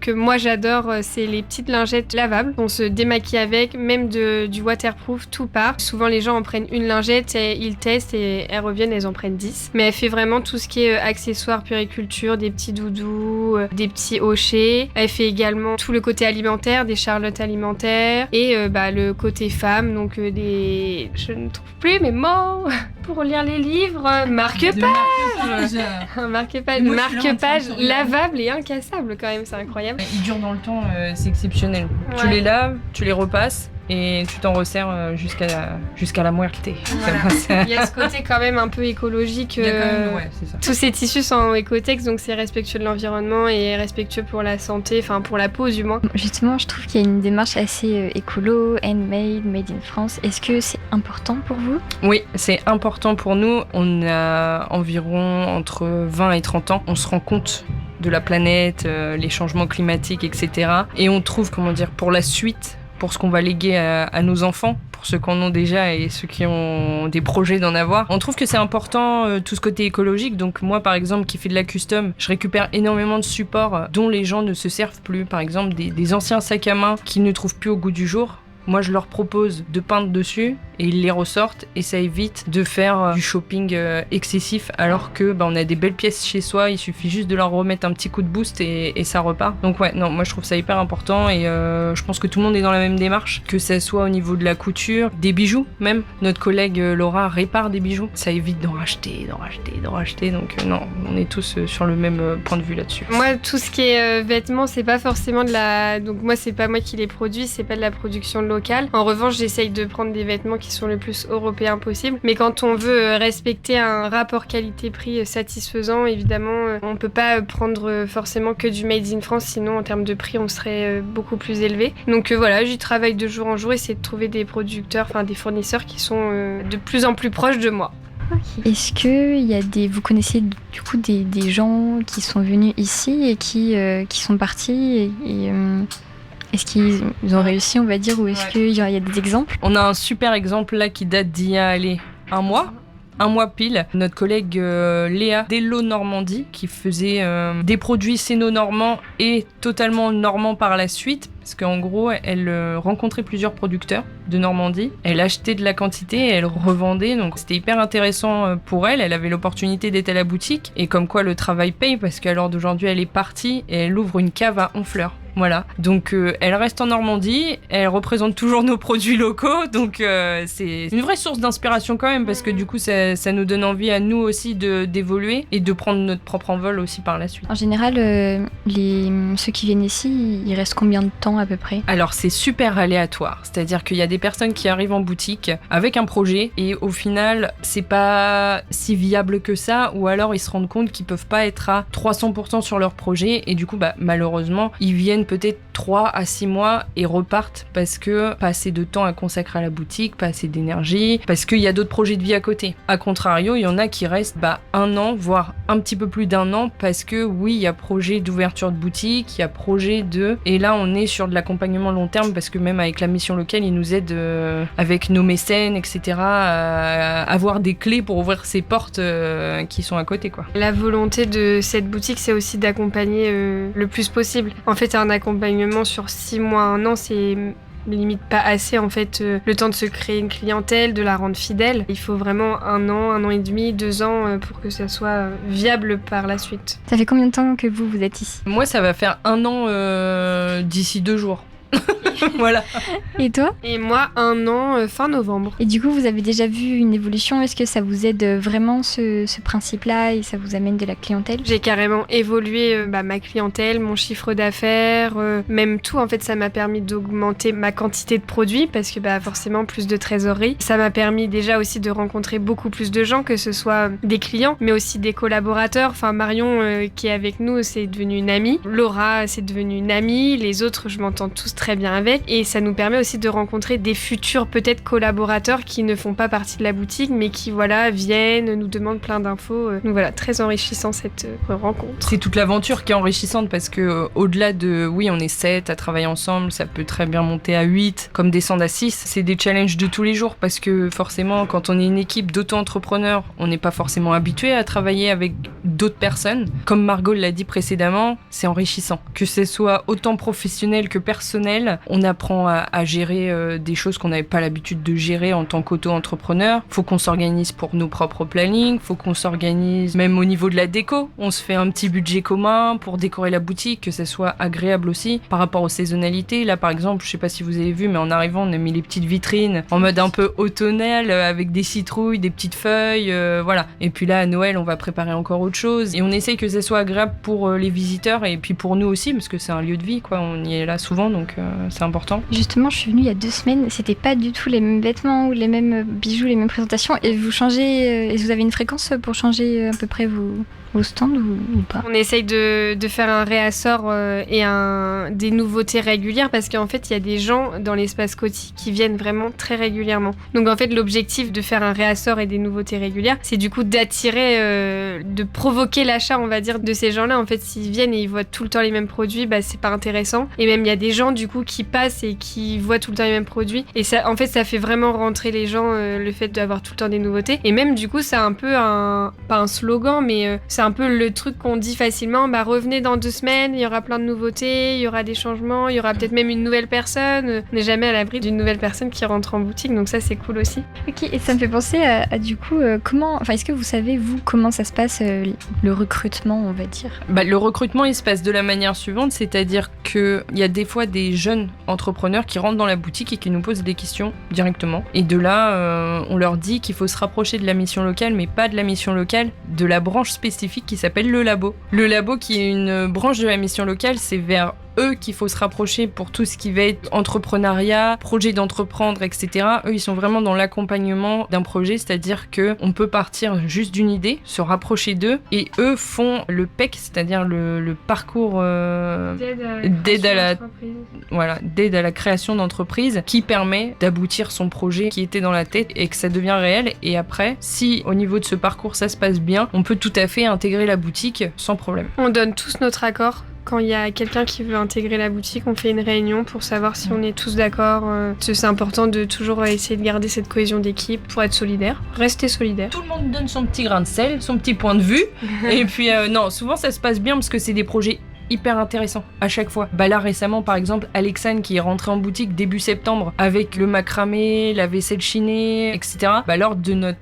que moi j'adore, c'est les petites lingettes lavables. On se démaquille avec, même du waterproof, tout part. Souvent, les gens en prennent une lingette, et ils testent et elles reviennent, elles en prennent 10. Mais elle fait vraiment tout ce qui est accessoires, puériculture, des petits doudous, des petits hochets. Elle fait également tout le côté alimentaire, des charlottes alimentaires et le côté femme, donc des... Je ne trouve plus mes mots pour lire les livres. Marque-page, marque-page lavable et incassable quand même, c'est incroyable. Il dure dans le temps, c'est exceptionnel. Ouais. Tu les laves, tu les repasses et tu t'en resserres jusqu'à la muerte. Voilà. Il y a ce côté quand même un peu écologique. C'est ça. Tous ces tissus sont en Ecotex, donc c'est respectueux de l'environnement et respectueux pour la santé, enfin pour la peau du moins. Justement, je trouve qu'il y a une démarche assez écolo, handmade, made in France. Est-ce que c'est important pour vous ? Oui, c'est important pour nous. On a environ entre 20 et 30 ans. On se rend compte de la planète, les changements climatiques, etc. Et on trouve, pour la suite, pour ce qu'on va léguer à nos enfants, pour ceux qui en ont déjà et ceux qui ont des projets d'en avoir. On trouve que c'est important, tout ce côté écologique. Donc moi, par exemple, qui fais de la custom, je récupère énormément de supports dont les gens ne se servent plus. Par exemple, des anciens sacs à main qu'ils ne trouvent plus au goût du jour. Moi, je leur propose de peindre dessus et ils les ressortent et ça évite de faire du shopping excessif alors que on a des belles pièces chez soi, il suffit juste de leur remettre un petit coup de boost et ça repart. Donc moi je trouve ça hyper important et je pense que tout le monde est dans la même démarche, que ça soit au niveau de la couture, des bijoux même. Notre collègue Laura répare des bijoux, ça évite d'en racheter, donc on est tous sur le même point de vue là-dessus. Moi, tout ce qui est vêtements, c'est pas forcément donc moi c'est pas moi qui les produis, c'est pas de la production locale. En revanche, j'essaye de prendre des vêtements qui sont le plus européens possible. Mais quand on veut respecter un rapport qualité-prix satisfaisant, évidemment, on peut pas prendre forcément que du made in France, sinon en termes de prix, on serait beaucoup plus élevé. Donc voilà, j'y travaille de jour en jour, essayer de trouver des producteurs, enfin des fournisseurs qui sont de plus en plus proches de moi. Okay. Est-ce que vous connaissez du coup des gens qui sont venus ici et qui sont partis et est-ce qu'ils ont réussi, on va dire, ou est-ce qu'il y a des exemples? On a un super exemple là qui date d'il y a un mois pile. Notre collègue Léa d'Hello Normandie qui faisait des produits séno-normands et totalement normands par la suite. Parce qu'en gros, elle rencontrait plusieurs producteurs de Normandie. Elle achetait de la quantité et elle revendait. Donc c'était hyper intéressant pour elle. Elle avait l'opportunité d'être à la boutique. Et comme quoi le travail paye, parce qu'à l'heure d'aujourd'hui, elle est partie et elle ouvre une cave à Honfleur. Voilà, donc elle reste en Normandie, elle représente toujours nos produits locaux, donc c'est une vraie source d'inspiration quand même, parce que du coup ça nous donne envie à nous aussi d'évoluer et de prendre notre propre envol aussi par la suite. En général, ceux qui viennent ici, ils restent combien de temps à peu près? Alors c'est super aléatoire, c'est-à-dire qu'il y a des personnes qui arrivent en boutique avec un projet et au final c'est pas si viable que ça, ou alors ils se rendent compte qu'ils peuvent pas être à 300% sur leur projet et du coup malheureusement ils viennent peut-être 3 à 6 mois et repartent parce que pas assez de temps à consacrer à la boutique, pas assez d'énergie, parce qu'il y a d'autres projets de vie à côté. A contrario, il y en a qui restent 1 an, voire un petit peu plus d'1 an, parce que oui, il y a projet d'ouverture de boutique, il y a projet de... Et là, on est sur de l'accompagnement long terme, parce que même avec la mission locale, ils nous aident avec nos mécènes, etc., à avoir des clés pour ouvrir ces portes qui sont à côté, quoi. La volonté de cette boutique, c'est aussi d'accompagner le plus possible. En fait, un accompagnement sur 6 mois, 1 an, c'est limite pas assez en fait, le temps de se créer une clientèle, de la rendre fidèle. Il faut vraiment 1 an et demi, 2 ans pour que ça soit viable par la suite. Ça fait combien de temps que vous êtes ici? Moi, ça va faire 1 an d'ici 2 jours. Voilà. Et toi? Et moi, 1 an fin novembre. Et du coup, vous avez déjà vu une évolution? Est-ce que ça vous aide vraiment ce principe-là et ça vous amène de la clientèle? J'ai carrément évolué ma clientèle, mon chiffre d'affaires, même tout. En fait, ça m'a permis d'augmenter ma quantité de produits parce que forcément plus de trésorerie. Ça m'a permis déjà aussi de rencontrer beaucoup plus de gens, que ce soit des clients, mais aussi des collaborateurs. Enfin, Marion qui est avec nous, c'est devenu une amie. Laura, c'est devenu une amie. Les autres, je m'entends tous très bien avec. Et ça nous permet aussi de rencontrer des futurs peut-être collaborateurs qui ne font pas partie de la boutique, mais qui viennent, nous demandent plein d'infos. Donc voilà, très enrichissant cette rencontre. C'est toute l'aventure qui est enrichissante parce que au-delà de, oui, on est 7 à travailler ensemble, ça peut très bien monter à 8, comme descendre à 6. C'est des challenges de tous les jours parce que forcément, quand on est une équipe d'auto-entrepreneurs, on n'est pas forcément habitué à travailler avec d'autres personnes. Comme Margot l'a dit précédemment, c'est enrichissant. Que ce soit autant professionnel que personnel, on apprend à gérer des choses qu'on n'avait pas l'habitude de gérer en tant qu'auto-entrepreneur. Faut qu'on s'organise pour nos propres plannings, faut qu'on s'organise même au niveau de la déco. On se fait un petit budget commun pour décorer la boutique, que ça soit agréable aussi par rapport aux saisonnalités. Là, par exemple, je sais pas si vous avez vu, mais en arrivant, on a mis les petites vitrines en mode un peu automnal avec des citrouilles, des petites feuilles, voilà. Et puis là, à Noël, on va préparer encore autre chose. Et on essaye que ça soit agréable pour les visiteurs et puis pour nous aussi, parce que c'est un lieu de vie, quoi. On y est là souvent, donc c'est important. Justement, je suis venue il y a 2 semaines, c'était pas du tout les mêmes vêtements ou les mêmes bijoux, les mêmes présentations. Et vous changez, et vous avez une fréquence pour changer à peu près vos stands ou pas? On essaye de faire un réassort et des nouveautés régulières parce qu'en fait, il y a des gens dans l'espace Coty qui viennent vraiment très régulièrement. Donc en fait, l'objectif de faire un réassort et des nouveautés régulières, c'est du coup d'attirer, de provoquer l'achat, on va dire, de ces gens-là. En fait, s'ils viennent et ils voient tout le temps les mêmes produits, c'est pas intéressant. Et même, il y a des gens du coup qui passent et qui voient tout le temps les mêmes produits. Et ça, en fait, ça fait vraiment rentrer les gens, le fait d'avoir tout le temps des nouveautés. Et même du coup, c'est un peu pas un slogan, mais c'est un peu le truc qu'on dit facilement, revenez dans 2 semaines, il y aura plein de nouveautés, il y aura des changements, il y aura peut-être même une nouvelle personne. On n'est jamais à l'abri d'une nouvelle personne qui rentre en boutique, donc ça c'est cool aussi. Ok, et ça me fait penser à du coup, est-ce que vous savez, vous, comment ça se passe, le recrutement, on va dire? Le recrutement, il se passe de la manière suivante, c'est-à-dire qu'il y a des fois des jeunes entrepreneurs qui rentrent dans la boutique et qui nous posent des questions directement. Et de là, on leur dit qu'il faut se rapprocher de la mission locale, mais pas de la mission locale, de la branche spécifique qui s'appelle le labo. Le labo, qui est une branche de la mission locale, c'est vers eux qu'il faut se rapprocher pour tout ce qui va être entrepreneuriat, projet d'entreprendre, etc. Eux, ils sont vraiment dans l'accompagnement d'un projet, c'est-à-dire qu'on peut partir juste d'une idée, se rapprocher d'eux, et eux font le PEC, c'est-à-dire le parcours d'aide à la création d'entreprise, qui permet d'aboutir son projet qui était dans la tête et que ça devient réel. Et après, si au niveau de ce parcours ça se passe bien, on peut tout à fait intégrer la boutique sans problème. On donne tous notre accord. Quand il y a quelqu'un qui veut intégrer la boutique, on fait une réunion pour savoir si on est tous d'accord. Parce que c'est important de toujours essayer de garder cette cohésion d'équipe pour être solidaire. Rester solidaire. Tout le monde donne son petit grain de sel, son petit point de vue. Et puis non, souvent ça se passe bien parce que c'est des projets hyper intéressant à chaque fois. Là récemment par exemple, Alexandre qui est rentré en boutique début septembre avec le macramé, la vaisselle chinée, etc. Lors de notre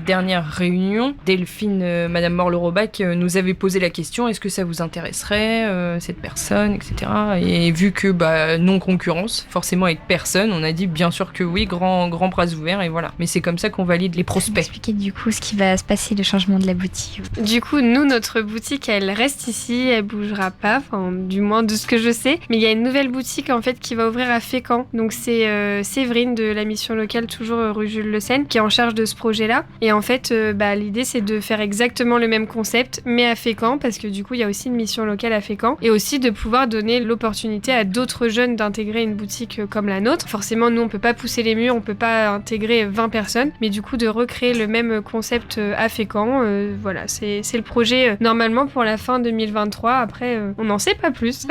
dernière réunion, Delphine, Madame Morle-Robac nous avait posé la question: est-ce que ça vous intéresserait cette personne, etc. Et vu que non concurrence, forcément avec personne, on a dit bien sûr que oui, grand bras ouverts, et voilà. Mais c'est comme ça qu'on valide les prospects. Expliquez du coup ce qui va se passer, le changement de la boutique. Du coup, nous, notre boutique, elle reste ici, elle bougera pas, enfin, du moins de ce que je sais. Mais il y a une nouvelle boutique en fait qui va ouvrir à Fécamp. Donc c'est Séverine de la mission locale, toujours rue Jules Le Seine, qui est en charge de ce projet-là. Et en fait, l'idée c'est de faire exactement le même concept, mais à Fécamp, parce que du coup il y a aussi une mission locale à Fécamp, et aussi de pouvoir donner l'opportunité à d'autres jeunes d'intégrer une boutique comme la nôtre. Forcément, nous on peut pas pousser les murs, on peut pas intégrer 20 personnes, mais du coup de recréer le même concept à Fécamp, voilà, c'est le projet normalement pour la fin 2023. Après, on n'en sait pas plus.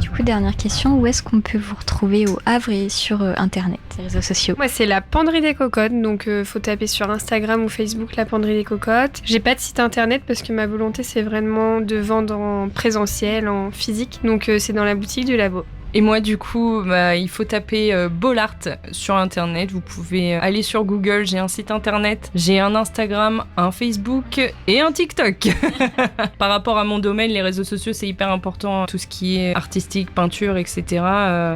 Du coup, dernière question, où est-ce qu'on peut vous retrouver au Havre et sur Internet, les réseaux sociaux? Moi, c'est la Penderie des Cocottes, donc faut taper sur Instagram ou Facebook la Penderie des Cocottes. J'ai pas de site internet parce que ma volonté c'est vraiment de vendre en présentiel, en physique, donc c'est dans la boutique du labo. Et moi, du coup, il faut taper Bollard sur Internet. Vous pouvez aller sur Google. J'ai un site Internet, j'ai un Instagram, un Facebook et un TikTok. Par rapport à mon domaine, les réseaux sociaux, c'est hyper important. Tout ce qui est artistique, peinture, etc.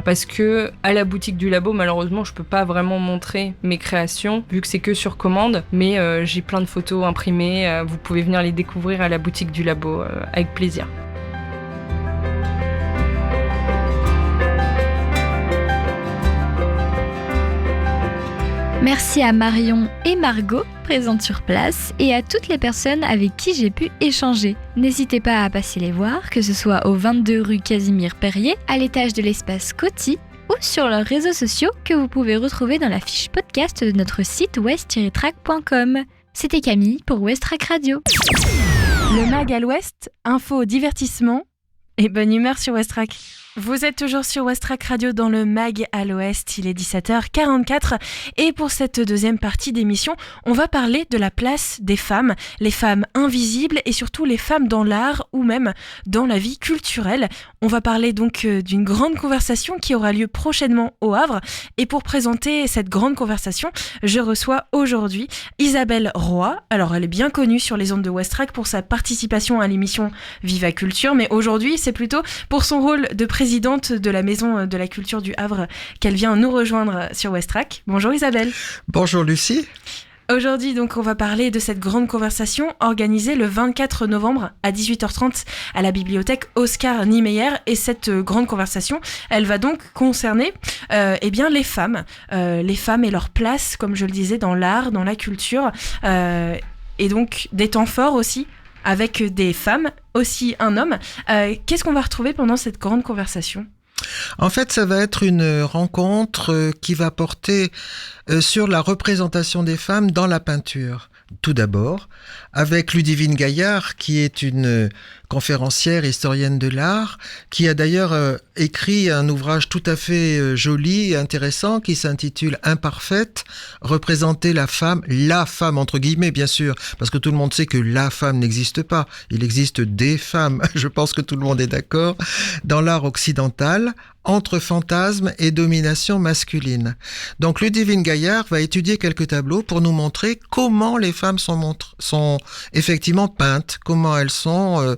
Parce que à la boutique du labo, malheureusement, je peux pas vraiment montrer mes créations, vu que c'est que sur commande. Mais j'ai plein de photos imprimées. Vous pouvez venir les découvrir à la boutique du labo avec plaisir. Merci à Marion et Margot, présentes sur place, et à toutes les personnes avec qui j'ai pu échanger. N'hésitez pas à passer les voir, que ce soit au 22 rue Casimir Perrier, à l'étage de l'espace Coty, ou sur leurs réseaux sociaux que vous pouvez retrouver dans la fiche podcast de notre site west-track.com. C'était Camille pour West Track Radio. Le MAG à l'Ouest, info, divertissement et bonne humeur sur West Track. Vous êtes toujours sur West Track Radio dans le MAG à l'Ouest, il est 17h44 et pour cette deuxième partie d'émission, on va parler de la place des femmes, les femmes invisibles et surtout les femmes dans l'art ou même dans la vie culturelle. On va parler donc d'une grande conversation qui aura lieu prochainement au Havre et pour présenter cette grande conversation, je reçois aujourd'hui Isabelle Roy. Alors elle est bien connue sur les ondes de West Track pour sa participation à l'émission Viva Culture, mais aujourd'hui c'est plutôt pour son rôle de présidente de la Maison de la Culture du Havre qu'elle vient nous rejoindre sur West Track. Bonjour Isabelle. Bonjour Lucie. Aujourd'hui, donc, on va parler de cette grande conversation organisée le 24 novembre à 18h30 à la bibliothèque Oscar Niemeyer. Et cette grande conversation, elle va donc concerner les femmes et leur place, comme je le disais, dans l'art, dans la culture, et donc des temps forts aussi, avec des femmes, aussi un homme. Qu'est-ce qu'on va retrouver pendant cette grande conversation ? En fait, ça va être une rencontre qui va porter sur la représentation des femmes dans la peinture. Tout d'abord, avec Ludivine Gaillard, qui est une conférencière historienne de l'art, qui a d'ailleurs écrit un ouvrage tout à fait joli et intéressant qui s'intitule « Imparfaite, représenter la femme entre guillemets bien sûr, parce que tout le monde sait que la femme n'existe pas, il existe des femmes, je pense que tout le monde est d'accord, dans l'art occidental, entre fantasme et domination masculine. » Donc Ludivine Gaillard va étudier quelques tableaux pour nous montrer comment les femmes sont effectivement peintes, comment elles sont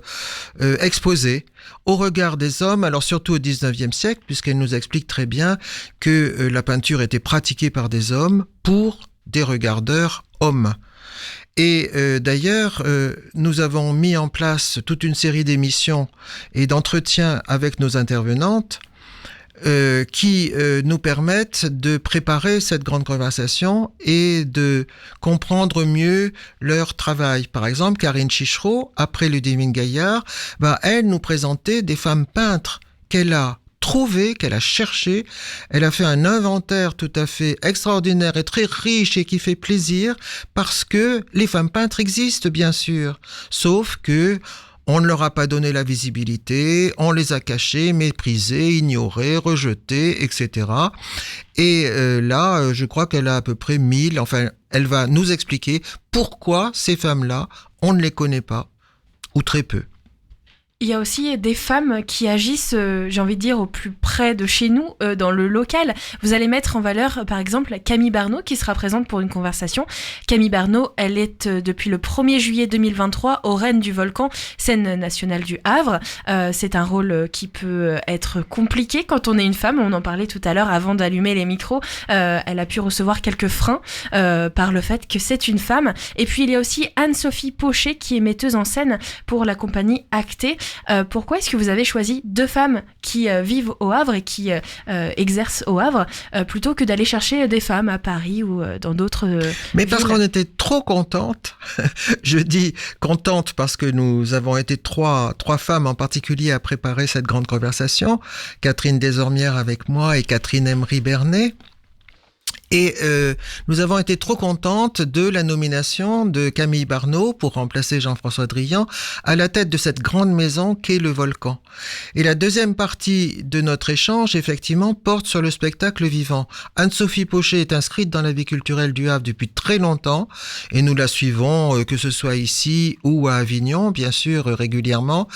exposées au regard des hommes, alors surtout au 19e siècle, puisqu'elle nous explique très bien que la peinture était pratiquée par des hommes pour des regardeurs hommes. Et d'ailleurs, nous avons mis en place toute une série d'émissions et d'entretiens avec nos intervenantes qui nous permettent de préparer cette grande conversation et de comprendre mieux leur travail. Par exemple, Karine Chichereau, après Ludivine Gaillard, va elle nous présenter des femmes peintres qu'elle a trouvées, qu'elle a cherchées. Elle a fait un inventaire tout à fait extraordinaire et très riche et qui fait plaisir parce que les femmes peintres existent, bien sûr. Sauf que on ne leur a pas donné la visibilité, on les a cachées, méprisées, ignorées, rejetées, etc. Et là, je crois qu'elle a à peu près 1000, enfin, elle va nous expliquer pourquoi ces femmes-là, on ne les connaît pas, ou très peu. Il y a aussi des femmes qui agissent, j'ai envie de dire, au plus près de chez nous, dans le local. Vous allez mettre en valeur, par exemple, Camille Barneau, qui sera présente pour une conversation. Camille Barneau, elle est depuis le 1er juillet 2023 aux Reines du Volcan, scène nationale du Havre. C'est un rôle qui peut être compliqué quand on est une femme. On en parlait tout à l'heure avant d'allumer les micros. Elle a pu recevoir quelques freins par le fait que c'est une femme. Et puis, il y a aussi Anne-Sophie Pochet, qui est metteuse en scène pour la compagnie Acté. Pourquoi est-ce que vous avez choisi 2 femmes qui vivent au Havre et qui exercent au Havre plutôt que d'aller chercher des femmes à Paris ou dans d'autres Mais parce villes? qu'on était trop contentes. Je dis contente parce que nous avons été trois femmes en particulier à préparer cette grande conversation. Catherine Desormières avec moi et Catherine Emery-Bernet. Et nous avons été trop contentes de la nomination de Camille Barneau pour remplacer Jean-François Drian à la tête de cette grande maison qu'est le Volcan. Et la deuxième partie de notre échange, effectivement, porte sur le spectacle vivant. Anne-Sophie Pochet est inscrite dans la vie culturelle du Havre depuis très longtemps et nous la suivons, que ce soit ici ou à Avignon, bien sûr, régulièrement.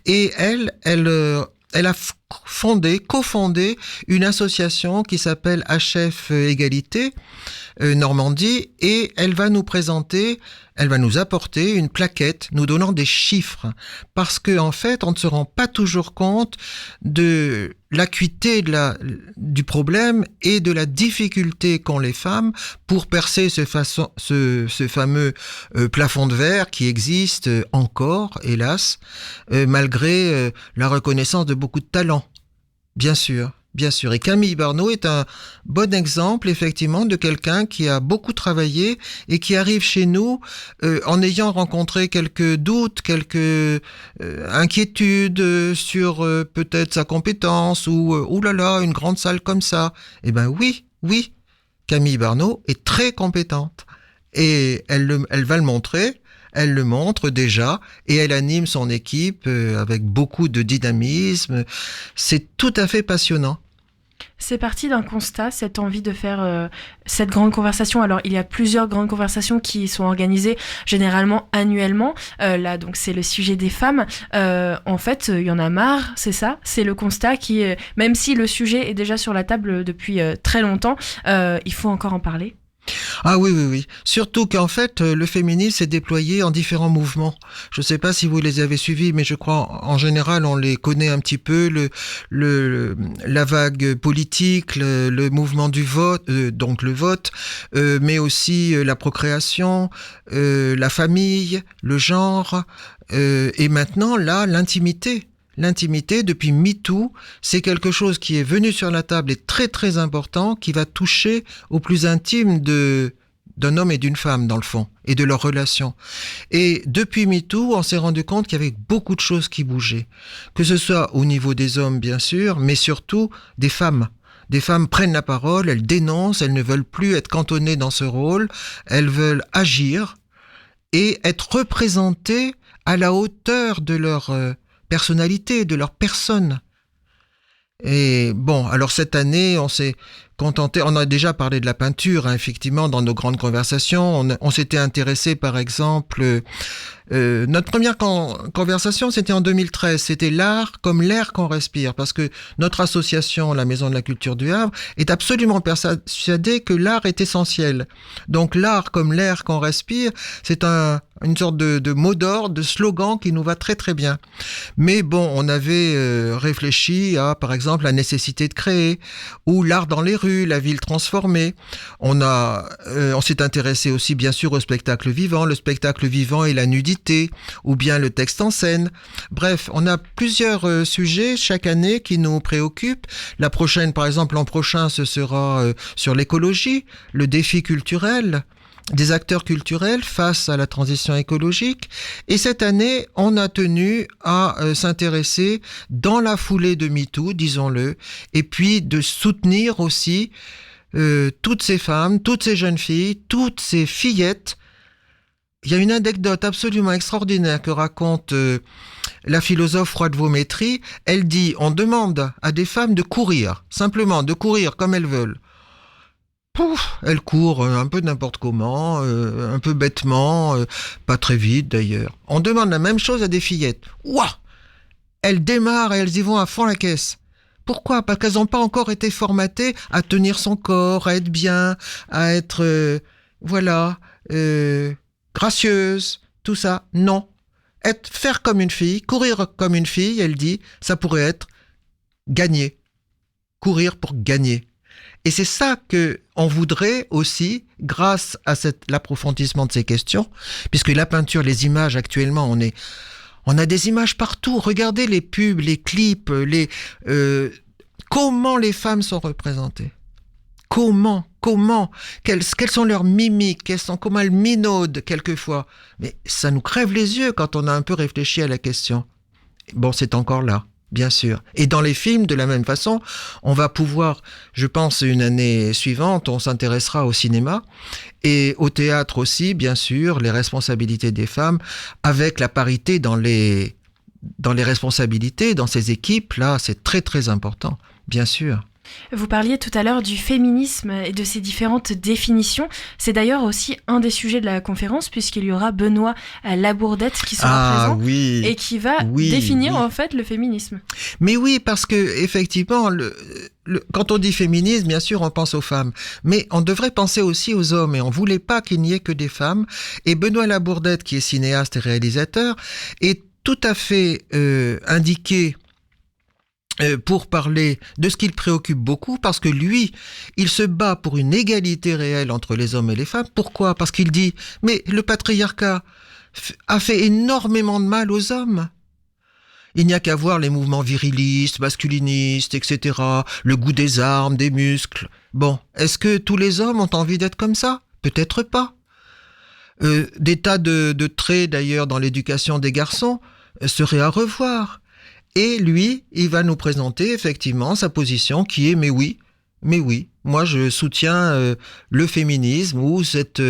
Et elle a cofondé une association qui s'appelle HF Égalité Normandie et elle va nous apporter une plaquette nous donnant des chiffres parce que en fait on ne se rend pas toujours compte de l'acuité du problème et de la difficulté qu'ont les femmes pour percer ce fameux plafond de verre qui existe encore, hélas, malgré la reconnaissance de beaucoup de talents. Bien sûr. Et Camille Barneau est un bon exemple, effectivement, de quelqu'un qui a beaucoup travaillé et qui arrive chez nous en ayant rencontré quelques doutes, quelques inquiétudes sur peut-être sa compétence ou une grande salle comme ça. Eh ben oui, Camille Barneau est très compétente et elle va le montrer. Elle le montre déjà et elle anime son équipe avec beaucoup de dynamisme. C'est tout à fait passionnant. C'est parti d'un constat, cette envie de faire cette grande conversation. Alors, il y a plusieurs grandes conversations qui sont organisées généralement annuellement. Là, donc, c'est le sujet des femmes. En fait, il y en a marre, c'est ça. C'est le constat qui, même si le sujet est déjà sur la table depuis très longtemps, il faut encore en parler. Ah oui. Surtout qu'en fait, le féminisme s'est déployé en différents mouvements. Je ne sais pas si vous les avez suivis, mais je crois en général on les connaît un petit peu. La vague politique, le mouvement du vote, donc le vote, mais aussi la procréation, la famille, le genre, et maintenant là l'intimité. L'intimité, depuis MeToo, c'est quelque chose qui est venu sur la table et très très important, qui va toucher au plus intime d'un homme et d'une femme, dans le fond, et de leur relation. Et depuis MeToo, on s'est rendu compte qu'il y avait beaucoup de choses qui bougeaient. Que ce soit au niveau des hommes, bien sûr, mais surtout des femmes. Des femmes prennent la parole, elles dénoncent, elles ne veulent plus être cantonnées dans ce rôle, elles veulent agir et être représentées à la hauteur de leur personnalité, de leur personne. Et bon, alors cette année, on s'est contenté, on a déjà parlé de la peinture, hein, effectivement, dans nos grandes conversations. On s'était intéressé, par exemple, notre première conversation, c'était en 2013. C'était l'art comme l'air qu'on respire, parce que notre association, la Maison de la Culture du Havre, est absolument persuadée que l'art est essentiel. Donc l'art comme l'air qu'on respire, c'est une sorte de mot d'ordre, de slogan qui nous va très très bien. Mais bon, on avait réfléchi à, par exemple, la nécessité de créer, ou l'art dans les rues. rues, la ville transformée. On s'est intéressé aussi bien sûr au spectacle vivant, le spectacle vivant et la nudité, ou bien le texte en scène. Bref, on a plusieurs sujets chaque année qui nous préoccupent. La prochaine, par exemple, l'an prochain, ce sera sur l'écologie, le défi culturel des acteurs culturels face à la transition écologique. Et cette année, on a tenu à s'intéresser dans la foulée de MeToo, disons-le, et puis de soutenir aussi toutes ces femmes, toutes ces jeunes filles, toutes ces fillettes. Il y a une anecdote absolument extraordinaire que raconte la philosophe Roide-Vaumétrie. Elle dit, on demande à des femmes de courir, simplement de courir comme elles veulent. Pouf, elles courent un peu n'importe comment, un peu bêtement, pas très vite d'ailleurs. On demande la même chose à des fillettes. Ouah, elles démarrent et elles y vont à fond la caisse. Pourquoi ? Parce qu'elles n'ont pas encore été formatées à tenir son corps, à être bien, à être, gracieuse, tout ça. Non. Faire comme une fille, courir comme une fille, elle dit, ça pourrait être gagner. Courir pour gagner. Et c'est ça que on voudrait aussi, grâce à l'approfondissement de ces questions, puisque la peinture, les images actuellement, on a des images partout. Regardez les pubs, les clips, comment les femmes sont représentées. Comment quelles sont leurs mimiques, comment elles minaudent quelquefois. Mais ça nous crève les yeux quand on a un peu réfléchi à la question. Bon, c'est encore là. Bien sûr. Et dans les films, de la même façon, on va pouvoir, je pense, une année suivante, on s'intéressera au cinéma et au théâtre aussi, bien sûr, les responsabilités des femmes avec la parité dans les responsabilités, dans ces équipes-là, c'est très très important, bien sûr. Vous parliez tout à l'heure du féminisme et de ses différentes définitions. C'est d'ailleurs aussi un des sujets de la conférence, puisqu'il y aura Benoît Labourdette qui sera présent et qui va définir en fait le féminisme. Mais oui, parce que effectivement, quand on dit féminisme, bien sûr, on pense aux femmes. Mais on devrait penser aussi aux hommes, et on voulait pas qu'il n'y ait que des femmes. Et Benoît Labourdette, qui est cinéaste et réalisateur, est tout à fait indiqué pour parler de ce qui le préoccupe beaucoup, parce que lui, il se bat pour une égalité réelle entre les hommes et les femmes. Pourquoi ? Parce qu'il dit, mais le patriarcat a fait énormément de mal aux hommes. Il n'y a qu'à voir les mouvements virilistes, masculinistes, etc., le goût des armes, des muscles. Bon, est-ce que tous les hommes ont envie d'être comme ça ? Peut-être pas. Des tas de traits, d'ailleurs, dans l'éducation des garçons, seraient à revoir. Et lui, il va nous présenter effectivement sa position qui est mais oui, moi je soutiens le féminisme ou cette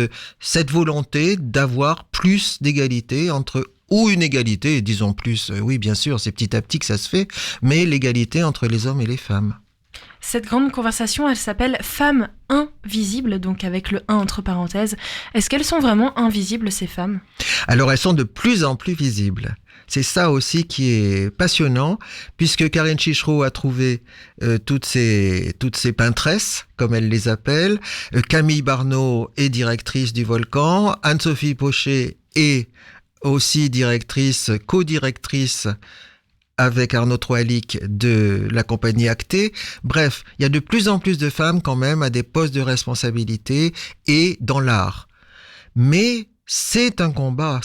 volonté d'avoir plus d'égalité ou une égalité, disons plus, oui bien sûr, c'est petit à petit que ça se fait, mais l'égalité entre les hommes et les femmes. Cette grande conversation, elle s'appelle « Femmes invisibles », donc avec le 1 entre parenthèses. Est-ce qu'elles sont vraiment invisibles, ces femmes ? Alors elles sont de plus en plus visibles. C'est ça aussi qui est passionnant, puisque Karine Chichereau a trouvé toutes ces peintresses, comme elle les appelle. Camille Barneau est directrice du Volcan. Anne-Sophie Pochet est aussi co-directrice avec Arnaud Troalic de la compagnie Acté. Bref, il y a de plus en plus de femmes quand même à des postes de responsabilité et dans l'art. Mais c'est un combat.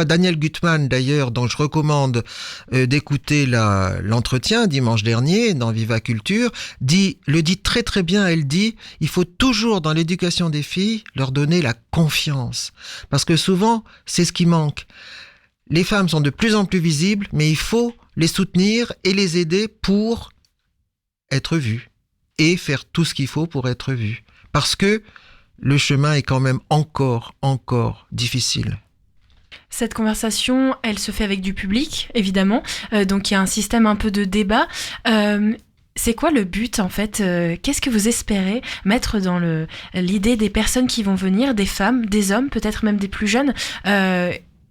Daniel Gutmann, d'ailleurs, dont je recommande d'écouter l'entretien dimanche dernier dans Viva Culture, le dit très très bien. Elle dit, il faut toujours dans l'éducation des filles leur donner la confiance. Parce que souvent, c'est ce qui manque. Les femmes sont de plus en plus visibles, mais il faut les soutenir et les aider pour être vues et faire tout ce qu'il faut pour être vues. Parce que le chemin est quand même encore difficile. Cette conversation, elle se fait avec du public, évidemment. Donc il y a un système un peu de débat. C'est quoi le but en fait ? Qu'est-ce que vous espérez mettre dans l'idée des personnes qui vont venir, des femmes, des hommes, peut-être même des plus jeunes ?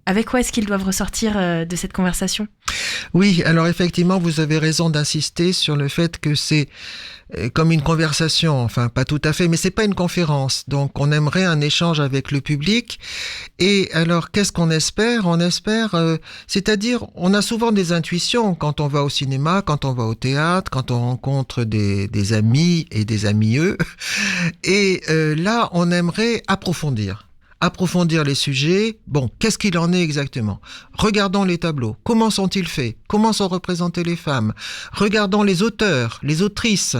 Avec quoi est-ce qu'ils doivent ressortir de cette conversation ? Oui, alors effectivement, vous avez raison d'insister sur le fait que c'est comme une conversation, enfin pas tout à fait, mais c'est pas une conférence. Donc on aimerait un échange avec le public. Et alors qu'est-ce qu'on espère ? On espère, c'est-à-dire on a souvent des intuitions quand on va au cinéma, quand on va au théâtre, quand on rencontre des amis et des amieux. Et là, on aimerait approfondir les sujets. Bon, qu'est-ce qu'il en est exactement ? Regardons les tableaux. Comment sont-ils faits ? Comment sont représentées les femmes ? Regardons les auteurs, les autrices,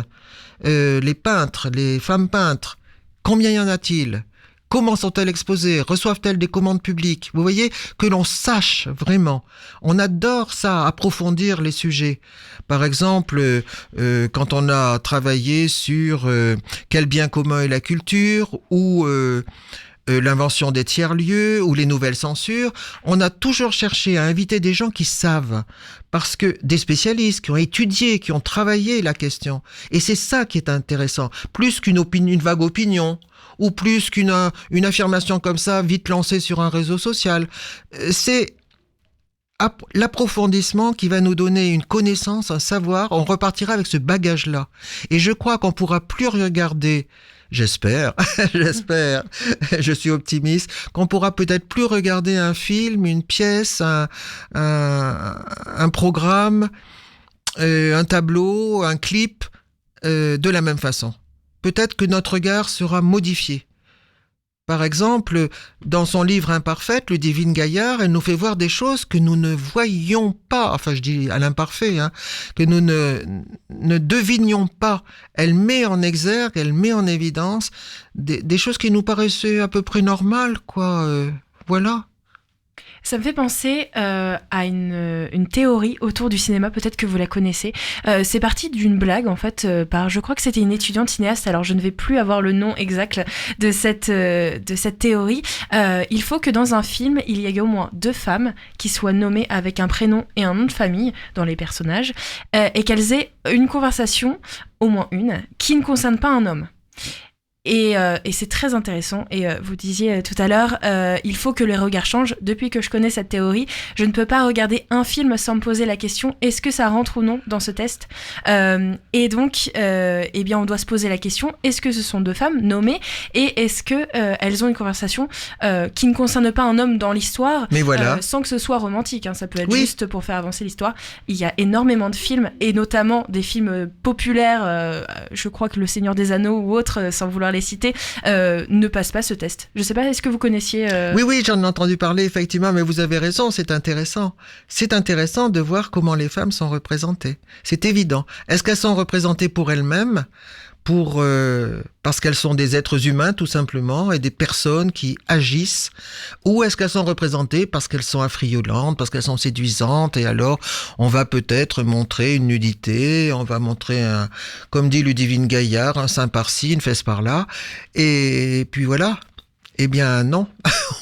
les peintres, les femmes peintres. Combien y en a-t-il ? Comment sont-elles exposées ? Reçoivent-elles des commandes publiques ? Vous voyez, que l'on sache vraiment. On adore ça, approfondir les sujets. Par exemple, quand on a travaillé sur quel bien commun est la culture ou l'invention des tiers-lieux ou les nouvelles censures, on a toujours cherché à inviter des gens qui savent, parce que des spécialistes qui ont étudié, qui ont travaillé la question. Et c'est ça qui est intéressant, plus qu'une vague opinion, ou plus qu'une affirmation comme ça, vite lancée sur un réseau social. C'est l'approfondissement qui va nous donner une connaissance, un savoir. On repartira avec ce bagage-là. Et je crois qu'on pourra plus regarder. J'espère, je suis optimiste, qu'on pourra peut-être plus regarder un film, une pièce, un programme, un tableau, un clip de la même façon. Peut-être que notre regard sera modifié. Par exemple, dans son livre Imparfaite, Ludivine Gaillard, elle nous fait voir des choses que nous ne voyions pas, enfin je dis à l'imparfait, que nous ne devinions pas. Elle met en exergue, elle met en évidence des choses qui nous paraissaient à peu près normales, quoi. Voilà. Ça me fait penser à une théorie autour du cinéma, peut-être que vous la connaissez. C'est parti d'une blague, en fait, je crois que c'était une étudiante cinéaste, alors je ne vais plus avoir le nom exact de cette théorie. Il faut que dans un film, il y ait au moins 2 femmes qui soient nommées avec un prénom et un nom de famille dans les personnages, et qu'elles aient une conversation, au moins une, qui ne concerne pas un homme. Et c'est très intéressant. Et vous disiez tout à l'heure, il faut que les regards changent. Depuis que je connais cette théorie, je ne peux pas regarder un film sans me poser la question, est-ce que ça rentre ou non dans ce test ? Et donc, eh bien, on doit se poser la question, est-ce que ce sont 2 femmes nommées ? Et est-ce que elles ont une conversation qui ne concerne pas un homme dans l'histoire, mais voilà. Sans que ce soit romantique, ça peut être juste pour faire avancer l'histoire. Il y a énormément de films, et notamment des films populaires, je crois que Le Seigneur des Anneaux ou autres, sans vouloir les citer, ne passe pas ce test. Je sais pas, est-ce que vous connaissiez Oui, j'en ai entendu parler, effectivement, mais vous avez raison, c'est intéressant. C'est intéressant de voir comment les femmes sont représentées. C'est évident. Est-ce qu'elles sont représentées pour elles-mêmes, parce qu'elles sont des êtres humains, tout simplement, et des personnes qui agissent, ou est-ce qu'elles sont représentées parce qu'elles sont affriolantes, parce qu'elles sont séduisantes, et alors on va peut-être montrer une nudité, on va montrer comme dit Ludivine Gaillard, un sein par-ci, une fesse par-là, et puis voilà. Eh bien non,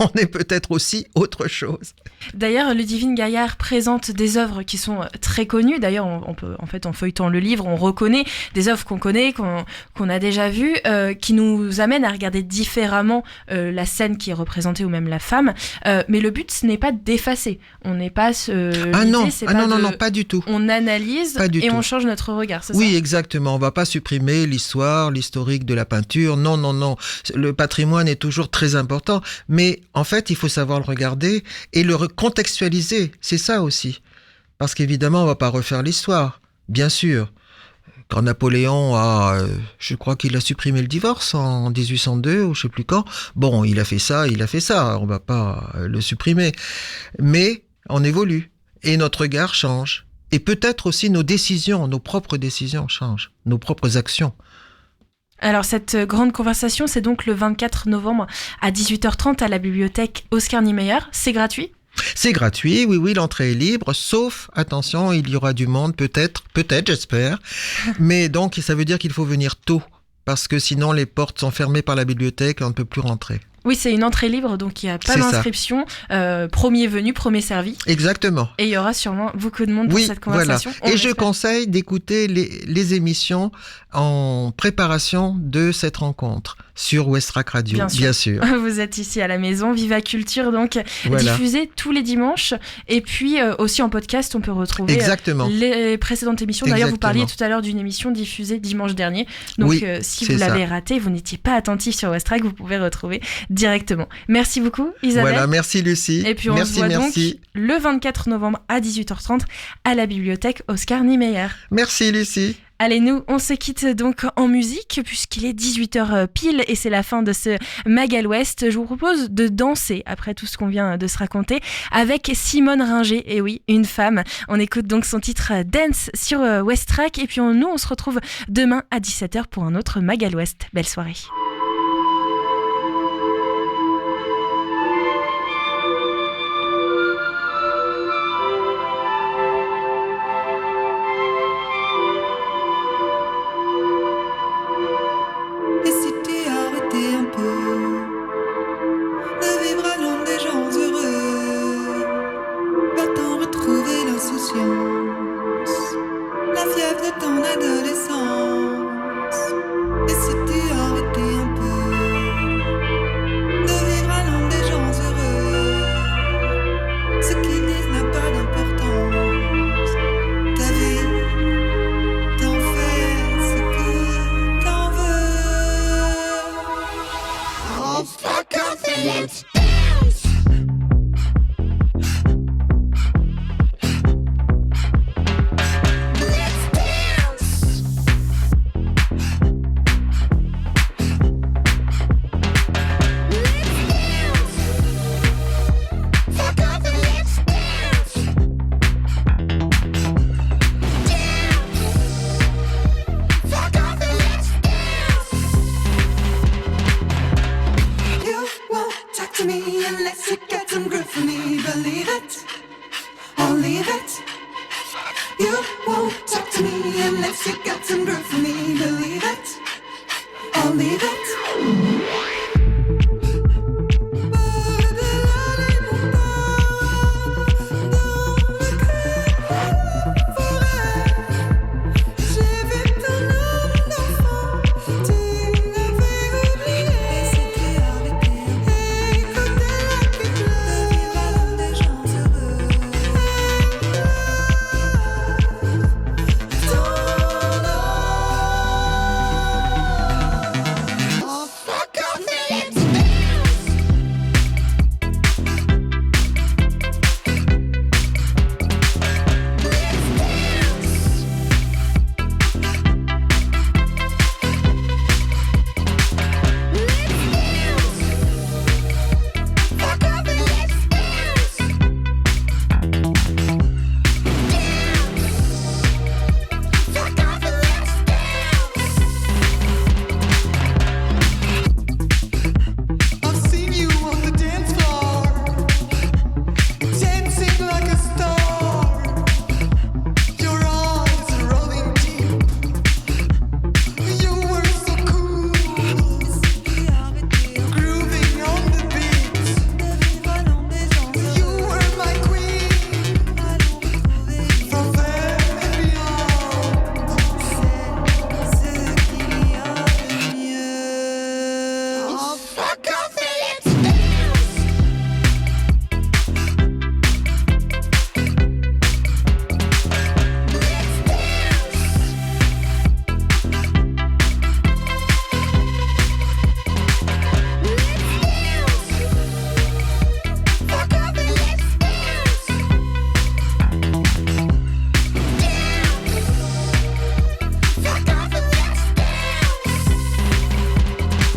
on est peut-être aussi autre chose. D'ailleurs, Ludivine Gaillard présente des œuvres qui sont très connues. D'ailleurs, on peut, en fait, en feuilletant le livre, on reconnaît des œuvres qu'on connaît, qu'on a déjà vues, qui nous amènent à regarder différemment la scène qui est représentée ou même la femme. Mais le but, ce n'est pas d'effacer. On n'est pas... non, pas du tout. On analyse et on change notre regard, c'est ça ? Oui, exactement. On ne va pas supprimer l'historique de la peinture. Non. Le patrimoine est toujours très important, mais en fait, il faut savoir le regarder et le contextualiser. C'est ça aussi. Parce qu'évidemment, on ne va pas refaire l'histoire, bien sûr. Quand Napoléon je crois qu'il a supprimé le divorce en 1802 ou je ne sais plus quand. Bon, il a fait ça, on ne va pas le supprimer. Mais on évolue et notre regard change. Et peut-être aussi nos propres décisions changent, nos propres actions. Alors cette grande conversation, c'est donc le 24 novembre à 18h30 à la bibliothèque Oscar Niemeyer. C'est gratuit ? C'est gratuit, oui, l'entrée est libre, sauf, attention, il y aura du monde, peut-être, j'espère. Mais donc, ça veut dire qu'il faut venir tôt, parce que sinon les portes sont fermées par la bibliothèque et on ne peut plus rentrer. Oui, c'est une entrée libre, donc il n'y a pas d'inscription. Premier venu, premier servi. Exactement. Et il y aura sûrement beaucoup de monde pour cette conversation. Voilà. Et je conseille d'écouter les émissions en préparation de cette rencontre. sur Westrack Radio, Bien sûr. Vous êtes ici à la maison, Viva Culture, donc diffusée tous les dimanches. Et puis aussi en podcast, on peut retrouver les précédentes émissions. D'ailleurs, vous parliez tout à l'heure d'une émission diffusée dimanche dernier. Donc si vous l'avez raté, vous n'étiez pas attentif sur Westrack, vous pouvez retrouver directement. Merci beaucoup, Isabelle. Voilà, merci Lucie. Et puis on se voit donc le 24 novembre à 18h30 à la bibliothèque Oscar Niemeyer. Merci Lucie. Allez, nous, on se quitte donc en musique puisqu'il est 18h pile et c'est la fin de ce Magal West. Je vous propose de danser après tout ce qu'on vient de se raconter avec Simone Ringer. Et oui, une femme. On écoute donc son titre Dance sur Westrack et puis nous, on se retrouve demain à 17h pour un autre Magal West. Belle soirée. La fièvre de ton adolescence. Et si tu arrêtais un peu de vivre à l'ombre des gens heureux, ce qu'ils disent n'a pas d'importance. Ta vie, t'en fais ce que t'en veux. Oh fuck off and let's dance. Unless you get some grip for me, believe it or leave it. You won't talk to me unless you get some grip